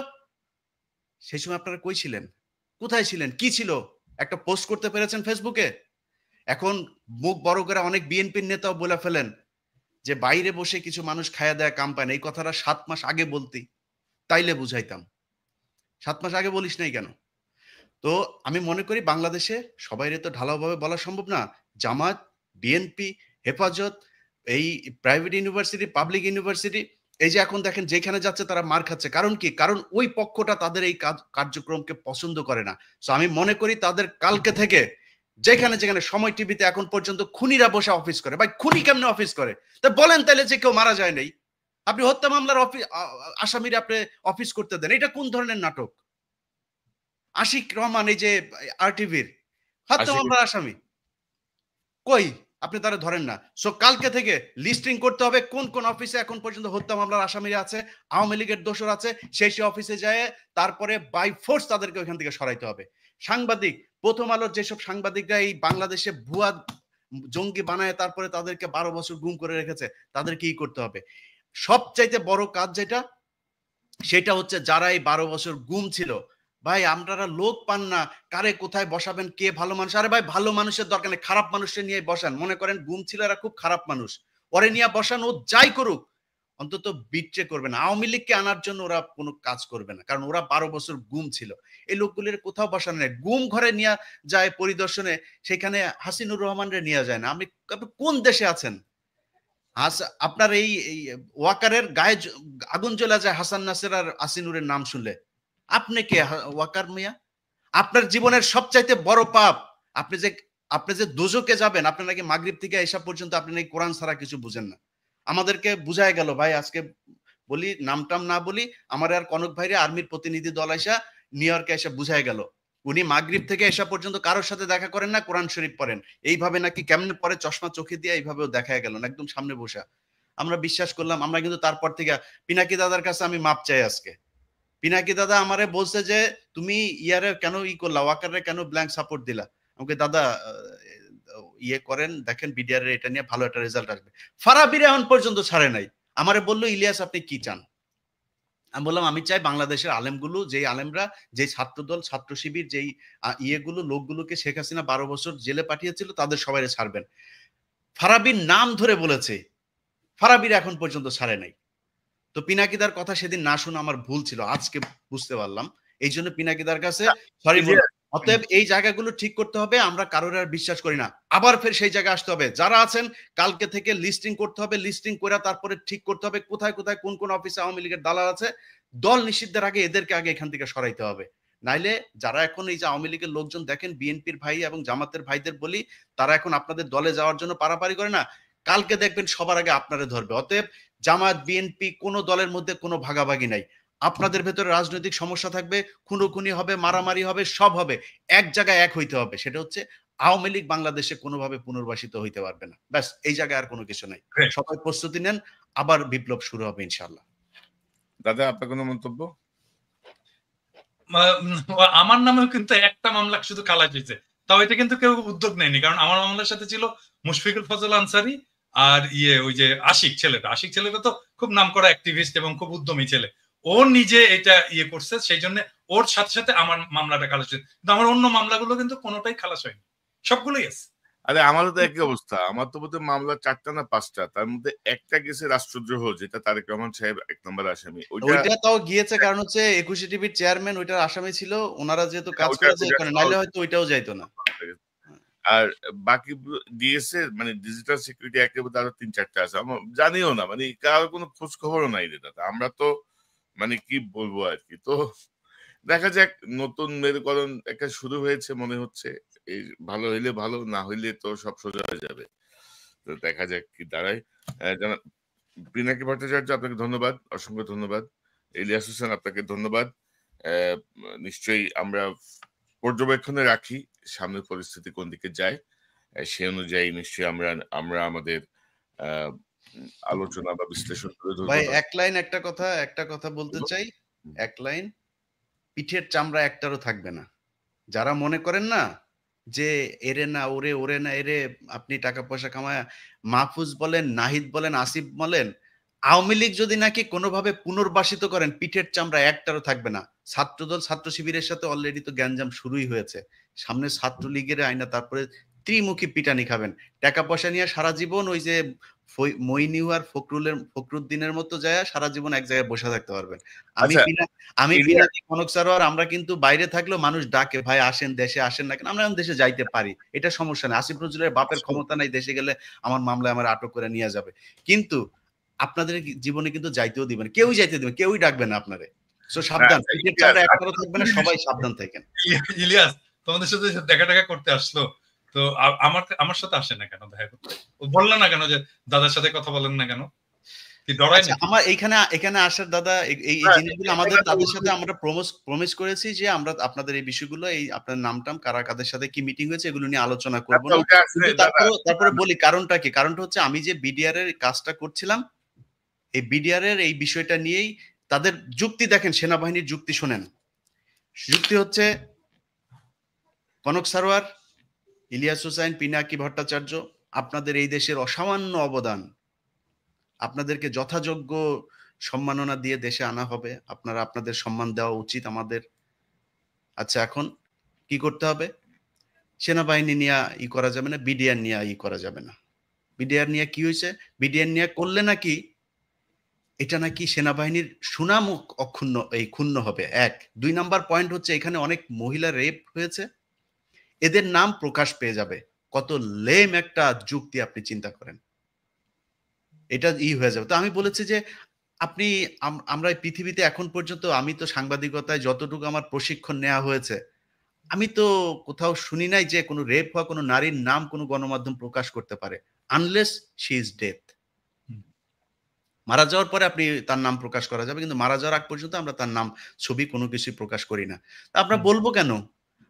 Speaker 3: সেই সময় আপনারা কই ছিলেন? কোথায় ছিলেন? কি ছিল? একটা পোস্ট করতে পেরেছেন ফেসবুকে? এখন মুখ বড় করে অনেক বিএনপির নেতাও বলে ফেলেন যে বাইরে বসে কিছু মানুষ খায়া দেয়া কাম পায় না। এই কথাটা 7 মাস আগে বলতি, তাইলে বুঝাইতাম। 7 মাস আগে বলিস নাই কেন? তো আমি মনে করি বাংলাদেশে সবাইরে তো ঢালাওভাবে বলা সম্ভব না। জামাত, বিএনপি, হেফাজত, এই প্রাইভেট ইউনিভার্সিটি, পাবলিক ইউনিভার্সিটি, এই যে এখন দেখেন যেখানে যাচ্ছে তারা মার খাচ্ছে। কারণ কি? কারণ ওই পক্ষটা তাদের এই কার্যক্রমকে পছন্দ করে না। সো আমি মনে করি তাদের কালকে থেকে যেখানে যেখানে, সময় টিভিতে এখন পর্যন্ত খুনিরা বসে অফিস করে। ভাই খুনি কেমনে অফিস করে? তা বলেন তাহলে যে কেউ মারা যায় নাই, আপনি হত্যা মামলার আসামিরা আপনি অফিস করতে দেন, এটা কোন ধরনের নাটক? আশিক রহমান, এই যে আরটিভির হত্যা মামলার আসামি, কই? আপনি তারা ধরেন না। সো কালকে থেকে লিস্টিং করতে হবে কোন কোন অফিসে এখন পর্যন্ত হত্যা মামলার আসামিরা আছে, আওয়ামী লীগের দোষর আছে, সেই অফিসে যায় তারপরে বাই ফোর্স তাদেরকে ওইখান থেকে সরাইতে হবে। সাংবাদিক, প্রথম আলোর যেসব সাংবাদিকরা এই বাংলাদেশে ভুয়া জঙ্গি বানায় তারপরে তাদেরকে 12 বছর গুম করে রেখেছে, তাদের কি করতে হবে? সবচাইতে বড় কাজ যেটা, সেটা হচ্ছে যারা এই 12 বছর গুম ছিল, ভাই আপনারা লোক পান না, কারে কোথায় বসাবেন, কে ভালো মানুষ? আরে ভাই ভালো মানুষের দরকার নেই, খারাপ মানুষের নিয়ে বসান। মনে করেন গুম ছিল, এরা খুব খারাপ মানুষ, ওরে নিয়ে বসান, ও যাই করুক অন্তত বিট্রে করবে না। আওয়ামী লীগকে আনার জন্য ওরা কোনো কাজ করবে না, কারণ ওরা 12 বছর গুম ছিল। এই লোকগুলির কোথাও বসানো নেই। গুম ঘরে নিয়ে যায় পরিদর্শনে, সেখানে হাসিনুর রহমানরে নিয়ে যায় না। আপনি কোন দেশে আছেন? আপনার এই ওয়াকারের গায়ে আগুন জ্বলা যায় হাসান নাসের আর আসিনুরের নাম শুনলে। আপনি কে ওয়াকার মিয়া? আপনার জীবনের সবচাইতে বড় পাপ, আপনি যে দোজকে যাবেন, আপনি নাকি মাগরিব থেকে এসা পর্যন্ত আপনি নাকি কোরআন ছাড়া কিছু বুঝেন না। আমাদেরকে বুঝায় গেল ভাই, আজকে বলি নামটাম না বলি, আমার আর কনক ভাইরে আর্মির প্রতিনিধি দল এসা নিউ ইয়র্কে এসে বুঝায় গেল, উনি মাগরিব থেকে এসা পর্যন্ত কারোর সাথে দেখা করেন না, কোরআন শরীফ পড়েন। এইভাবে নাকি কেমনে পরে চশমা চোখে দিয়ে এইভাবেও দেখা গেল না, একদম সামনে বসা। আমরা বিশ্বাস করলাম। আমরা কিন্তু তারপর থেকে পিনাকি দাদার কাছে আমি মাপ চাই আজকে। পিনাকি দাদা আমারে বলছে যে তুমি ইয়ারে কেন করলা, ওয়াকারে কেন ব্ল্যাঙ্ক সাপোর্ট দিলা? আমাকে দাদা ইয়ে করেন, দেখেন বিডিআর এটা নিয়ে ভালো একটা রেজাল্ট আসবে। ফারাবির এখন পর্যন্ত ছাড়ে নাই। আমারে বললো ইলিয়াস আপনি কি চান? আমি বললাম আমি চাই বাংলাদেশের আলেমগুলো, যেই আলেমরা, যেই ছাত্রদল, ছাত্র শিবির, যেই ইয়েগুলো লোকগুলোকে শেখ হাসিনা 12 বছর জেলে পাঠিয়েছিল, তাদের সবাই ছাড়বেন। ফারাবির নাম ধরে বলেছে, ফারাবির এখন পর্যন্ত ছাড়ে নাই। তো পিনাকিদার কথা সেদিন না শুনে আমার ভুল ছিল, আজকে বুঝতে পারলাম। এই জন্য পিনাকিদার কাছে সরি বললাম। অতএব এই জায়গাগুলো ঠিক করতে হবে। আমরা কারোর আর বিশ্বাস করি না, আবার ফের সেই জায়গায় আসতে হবে। যারা আছেন কালকে থেকে লিস্টিং করতে হবে, লিস্টিং করে তারপরে ঠিক করতে হবে কোথায় কোথায় কোন কোন অফিসে আওয়ামী লীগের দালাল আছে। দল নিষিদ্ধের আগে এদেরকে আগে এখান থেকে সরাইতে হবে। নাইলে যারা এখন এই যে আওয়ামী লীগের লোকজন দেখেন, বিএনপির ভাই এবং জামাতের ভাইদের বলি, তারা এখন আপনাদের দলে যাওয়ার জন্য পারাপারি করে না, কালকে দেখবেন সবার আগে আপনারে ধরবে। অতএব জামাত, বিএনপি কোন দলের মধ্যে কোনো ভাগাভাগি নাই। আপনাদের ভেতরে রাজনৈতিক সমস্যা থাকবে, খুনোখুনি হবে, মারামারি হবে, সব হবে, এক জায়গায় এক হইতে হবে। সেটা হচ্ছে আওয়ামী লীগ বাংলাদেশে কোনোভাবে পুনর্বাসিত হইতে পারবে না। ব্যাস, এই জায়গায় আর কোনো কিছু নাই। সবাই প্রস্তুতি নেন, আবার বিপ্লব শুরু হবে ইনশাআল্লাহ।
Speaker 1: দাদা আপনার কোনো মন্তব্য?
Speaker 2: আমার নামেও কিন্তু একটা মামলা শুধু কালাজ হয়েছে, তাও এটা কিন্তু কেউ উদ্যোগ নেয়নি, কারণ আমার মামলার সাথে ছিল মুশফিকুল ফজল আনসারী আর ওই যে আশিক ছেলেটা তো খুব নামকরা অ্যাক্টিভিস্ট এবং খুব উদ্যমী ছেলে, ও নিজে এটা করছে, সেই জন্য ওর সাথে সাথে আমার মামলাটা খালাস হয়েছে, কিন্তু আমার অন্য মামলাগুলো কিন্তু কোনোটাই খালাস হয়নি, সবগুলোই আছে।
Speaker 1: আরে আমারও তো একই অবস্থা, আমার তো বোধহয় মামলা 4টা না 5টা, তার মধ্যে একটা গেছে রাষ্ট্রদ্রোহ, যেটা তারেক রহমান সাহেব 1 নম্বর আসামি।
Speaker 3: ওইটা তাও গিয়েছে, কারণ হচ্ছে 21 টিভির চেয়ারম্যান ওইটার আসামি ছিল, ওনারা যেহেতু কাজ করেছে এখানে, নাইলে হয়তো ওইটাও যাইতো না।
Speaker 1: আর বাকি দিয়েছে মানে ডিজিটাল সিকিউরিটি একেবারে আরো 3-4টা আছে, আমার জানিও না, মানে কারোর কোনো খোঁজ খবরও নাই রে দাদা। আমরা তো মানে কি বলবো আর কি। তো দেখা যাক, নতুন মেরুকরণ একটা শুরু হয়েছে মনে হচ্ছে, এই ভালো হইলে ভালো, না হইলে তো সব সোজা হয়ে যাবে। তো দেখা যাক কি দাঁড়ায়। জানা পিনাকি ভট্টাচার্য, আপনাকে ধন্যবাদ, অসংখ্য ধন্যবাদ। ইলিয়াস হোসেন, আপনাকে ধন্যবাদ। নিশ্চয়ই আমরা পর্যবেক্ষণে রাখি সামনের পরিস্থিতি কোন দিকে যায়, সে অনুযায়ী নিশ্চয়ই আমরা আমাদের আলোচনা বা বিশ্লেষণ করে ধরবো।
Speaker 3: ভাই একটা কথা বলতে চাই, এক লাইন, পিঠের চামড়া একটারও থাকবে না। যারা মনে করেন না যে এরে না ওরে না এরে, আপনি টাকা পয়সা কামায়, মাহফুজ বলেন, নাহিদ বলেন, আসিফ বলেন, আওয়ামী লীগ যদি নাকি কোনোভাবে পুনর্বাসিত করেন, পিঠের চামড়া একটারও থাকবে না। ছাত্রদল ছাত্র শিবিরের সাথে অলরেডি তো গ্যাঞ্জাম শুরুই হয়েছে, সামনে ছাত্রলীগের আইনা, তারপরে ত্রিমুখী পিটানি খাবেন। টাকা পয়সা নিয়ে সারা জীবন ওই যে মইনিউ আর ফখরুদ্দিনের মতো যায় সারা জীবন এক জায়গায় বসে থাকতে পারবেন। আমি পিনাকি কনক সারোয়ার, আমরা কিন্তু বাইরে থাকলেও মানুষ ডাকে, ভাই আসেন দেশে, আসেন না কেন, আমরা দেশে যাইতে পারি, এটা সমস্যা নেই। আসিফ নজরুলের বাপের ক্ষমতা নাই, দেশে গেলে আমার মামলায় আমার আটক করে নিয়ে যাবে, কিন্তু আপনাদের জীবনে কিন্তু যাইতেও দিবেন, কেউই যাইতে দিবেন, কেউই ডাকবে না আপনারে। সো সাবধান, পিঠের চামড়া একটারও থাকবে না, সবাই সাবধান থাকেন।
Speaker 2: ইলিয়াস তোমাদের সাথে দেখা করতে আসলো, তো আমার সাথে আসে না কেন দেখা করতে? বললেন না কেন যে দাদার সাথে কথা বলেন না কেন? কি ডরাই না?
Speaker 3: আমার এখানে আসার দাদা, এই জিনিসগুলো আমাদের তাদের সাথে আমরা প্রমিস করেছি যে আমরা আপনাদের এই বিষয়গুলো, এই আপনার নামটাম কারা কাদের সাথে কি মিটিং হয়েছে এগুলো নিয়ে আলোচনা করবো না। তারপরে বলি কারণটা কি, কারণটা হচ্ছে আমি যে বিডিআর এর কাজটা করছিলাম, এই বিডিআর এর এই বিষয়টা নিয়েই তাদের যুক্তি দেখেন, সেনাবাহিনীর যুক্তি শোনেন। যুক্তি হচ্ছে কনক সারোয়ার, ইলিয়াস হোসাইন, পিনাকি ভট্টাচার্য, আপনাদের এই দেশের অসামান্য অবদান, আপনাদেরকে যথাযোগ্য সম্মাননা দিয়ে দেশে আনা হবে, আপনারা আপনাদের সম্মান দেওয়া উচিত আমাদের। আচ্ছা, এখন কি করতে হবে? সেনাবাহিনী নিয়ে করা যাবে না, বিডিআর নিয়ে করা যাবে না। বিডিআর নিয়ে কি হয়েছে? বিডিআর নিয়ে করলে নাকি এটা নাকি সেনাবাহিনীর সুনাম ক্ষুণ্ণ হবে, 1। 2 নাম্বার পয়েন্ট হচ্ছে এখানে অনেক মহিলা রেপ হয়েছে, এদের নাম প্রকাশ পেয়ে যাবে। কত লেম একটা যুক্তি, আপনি চিন্তা করেন, এটা হয়ে যাবে। তো আমি বলেছি যে আপনি, আমরা পৃথিবীতে এখন পর্যন্ত, আমি তো সাংবাদিকতায় যতটুকু আমার প্রশিক্ষণ নেওয়া হয়েছে, আমি তো কোথাও শুনি নাই যে কোনো রেপ হওয়া কোনো নারীর নাম কোনো গণমাধ্যম প্রকাশ করতে পারে, আনলেস শি ইজ ডেথ। মারা যাওয়ার পরে আপনি তার নাম প্রকাশ করা যাবে, কিন্তু মারা যাওয়ার আগ পর্যন্ত আমরা তার নাম, ছবি কোনো কিছুই প্রকাশ করি না। আমরা বলবো কেন?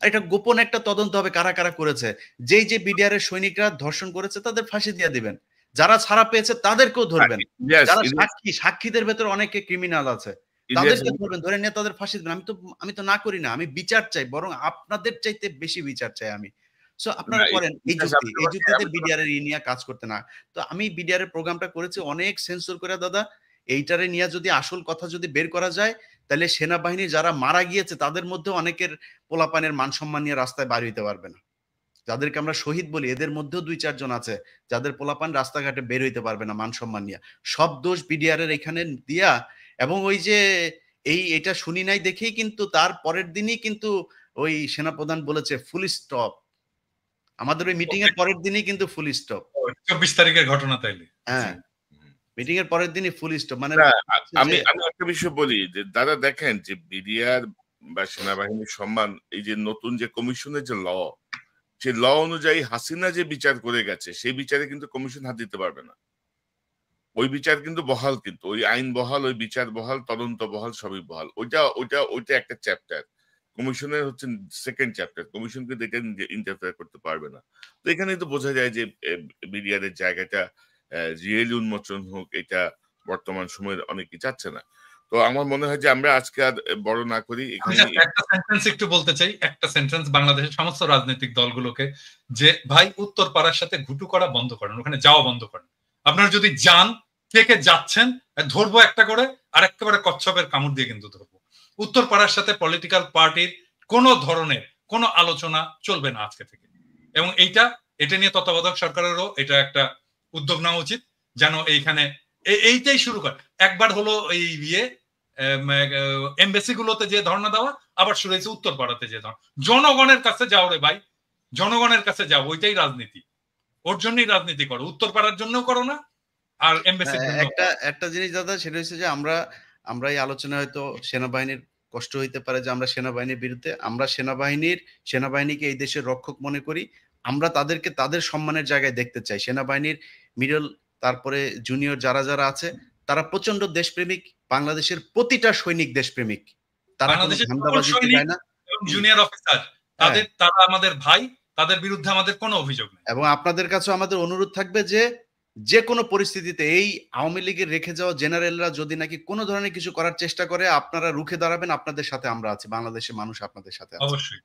Speaker 3: এটা গোপন একটা তদন্ত হবে, কারা কারা করেছে। যে বিডিআর এর সৈনিকরা ধর্ষণ করেছে তাদের ফাঁসি দিয়ে দিবেন, যারা ছাড়া পেয়েছে তাদেরকেও ধরবেন, যারা সাক্ষীদের ভেতর অনেকে ক্রিমিনাল আছে তাদেরকে ধরবেন, ধরে নিয়ে তাদের ফাঁসি দিবেন। আমি তো না করি না, আমি বিচার চাই, বরং আপনাদের চাইতে বেশি বিচার চাই আমি। সো আপনারা করেন এই যুক্তিতে বিডিআর এর নিয়ে কাজ করতে না। তো আমি বিডিআর এর প্রোগ্রামটা করেছি অনেক সেন্সর করে দাদা, এইটারে নিয়ে যদি আসল কথা যদি বের করা যায়, তাহলে সেনাবাহিনী যারা মারা গিয়েছে তাদের মধ্যে অনেকের পোলাপানের মান সম্মান নিয়ে রাস্তায় বার হইতে পারবে না। যাদেরকে আমরা শহীদ বলি, এদের মধ্যেও 2-4 জন আছে যাদের পোলাপান রাস্তাঘাটে বের হইতে পারবে না মান সম্মান নিয়ে। সব দোষ বিডিআর এর এখানে দিয়া, এবং ওই যে এটা শুনি নাই দেখেই কিন্তু তার পরের দিনই কিন্তু ওই সেনাপ্রধান বলেছে ফুল স্টপ। আমাদের ওই মিটিং এর পরের দিনই কিন্তু ফুল স্টপ।
Speaker 2: 24 তারিখের ঘটনা তাইলে।
Speaker 3: হ্যাঁ, মিটিং এর পরের দিনই ফুল স্টপ। মানে
Speaker 1: আমি একটা বিষয় বলি যে দাদা দেখেন, যে বিডিআর বা সেনাবাহিনীর সম্মান, এই যে নতুন যে কমিশনের যে সে অনুযায়ী হাসিনা যে বিচার করে গেছে, সেই বিচারে কিন্তু কমিশন হাত দিতে পারবে না। ওই বিচার কিন্তু বহাল, কিন্তু ওই আইন বহাল, ওই বিচার বহাল, তদন্ত বহাল, সবই বহাল। ওইটা একটা চ্যাপ্টার, কমিশনের হচ্ছে সেকেন্ড চ্যাপ্টার। কমিশন কিন্তু এটা ইন্টারফেয়ার করতে পারবে না। তো এখানে তো বোঝা যায় যে বিডিআর এর জায়গাটা রিয়েলি উন্মোচন হোক, এটা বর্তমান সময়ের অনেকেই চাচ্ছে না। তো আমার মনে হয় যে আমরা আজকে আর বড় না করি
Speaker 2: আমি
Speaker 1: এখানে।
Speaker 2: একটা সেন্টেন্স একটু বলতে চাই, একটা সেন্টেন্স বাংলাদেশের সমস্ত রাজনৈতিক দলগুলোকে, যে ভাই উত্তর পাড়ার সাথে ঘুটু করা বন্ধ করেন, ওখানে যাওয়া বন্ধ করেন। আপনারা যদি যান, কে কে যাচ্ছেন ধরবো একটা করে, আর একেবারে কচ্ছপের কামড় দিয়ে কিন্তু ধরবো। উত্তর পাড়ার সাথে পলিটিক্যাল পার্টির কোন ধরনের কোনো আলোচনা চলবে না আজকে থেকে। এবং এটা নিয়ে তত্ত্বাবধায়ক সরকারেরও এটা একটা উদ্যোগ নেওয়া উচিত, যেন এইখানে এইটাই শুরু করে। একবার হলো এই এমবেসি গুলোতে যে ধর্ণা দেওয়া, আবার শুরু হয়েছে উত্তর পাড়াতে যে ধর্ণা। জনগণের কাছে যাও রে ভাই, জনগণের কাছে যাও, ওইটাই রাজনীতি। ওর জন্যই রাজনীতি করো, উত্তর পাড়ার জন্য করো না, আর এমবেসির জন্য।
Speaker 3: একটা জিনিস দাদা, সেটা হচ্ছে যে আমরা এই আলোচনায় হয়তো সেনাবাহিনীর কষ্ট হইতে পারে যে আমরা সেনাবাহিনীর বিরুদ্ধে, আমরা সেনাবাহিনীকে এই দেশের রক্ষক মনে করি। আমরা তাদেরকে তাদের সম্মানের জায়গায় দেখতে চাই। সেনাবাহিনীর মিডল, তারপরে জুনিয়র যারা যারা আছে, তারা প্রচন্ড দেশপ্রেমিক। বাংলাদেশের প্রতিটা সৈনিক দেশপ্রেমিক, তারা কোনো ধান্দাবাজিতে যায় না।
Speaker 2: জুনিয়র অফিসার তারা আমাদের ভাই, তাদের বিরুদ্ধে আমাদের কোনো অভিযোগ নেই।
Speaker 3: এবং আপনাদের কাছে আমাদের অনুরোধ থাকবে যে কোনো পরিস্থিতিতে এই আওয়ামী লীগের রেখে যাওয়া জেনারেলরা যদি নাকি কোনো ধরনের কিছু করার চেষ্টা করে, আপনারা রুখে দাঁড়াবেন। আপনাদের সাথে আমরা আছি, বাংলাদেশের মানুষ আপনাদের সাথে আছে।
Speaker 2: অবশ্যই।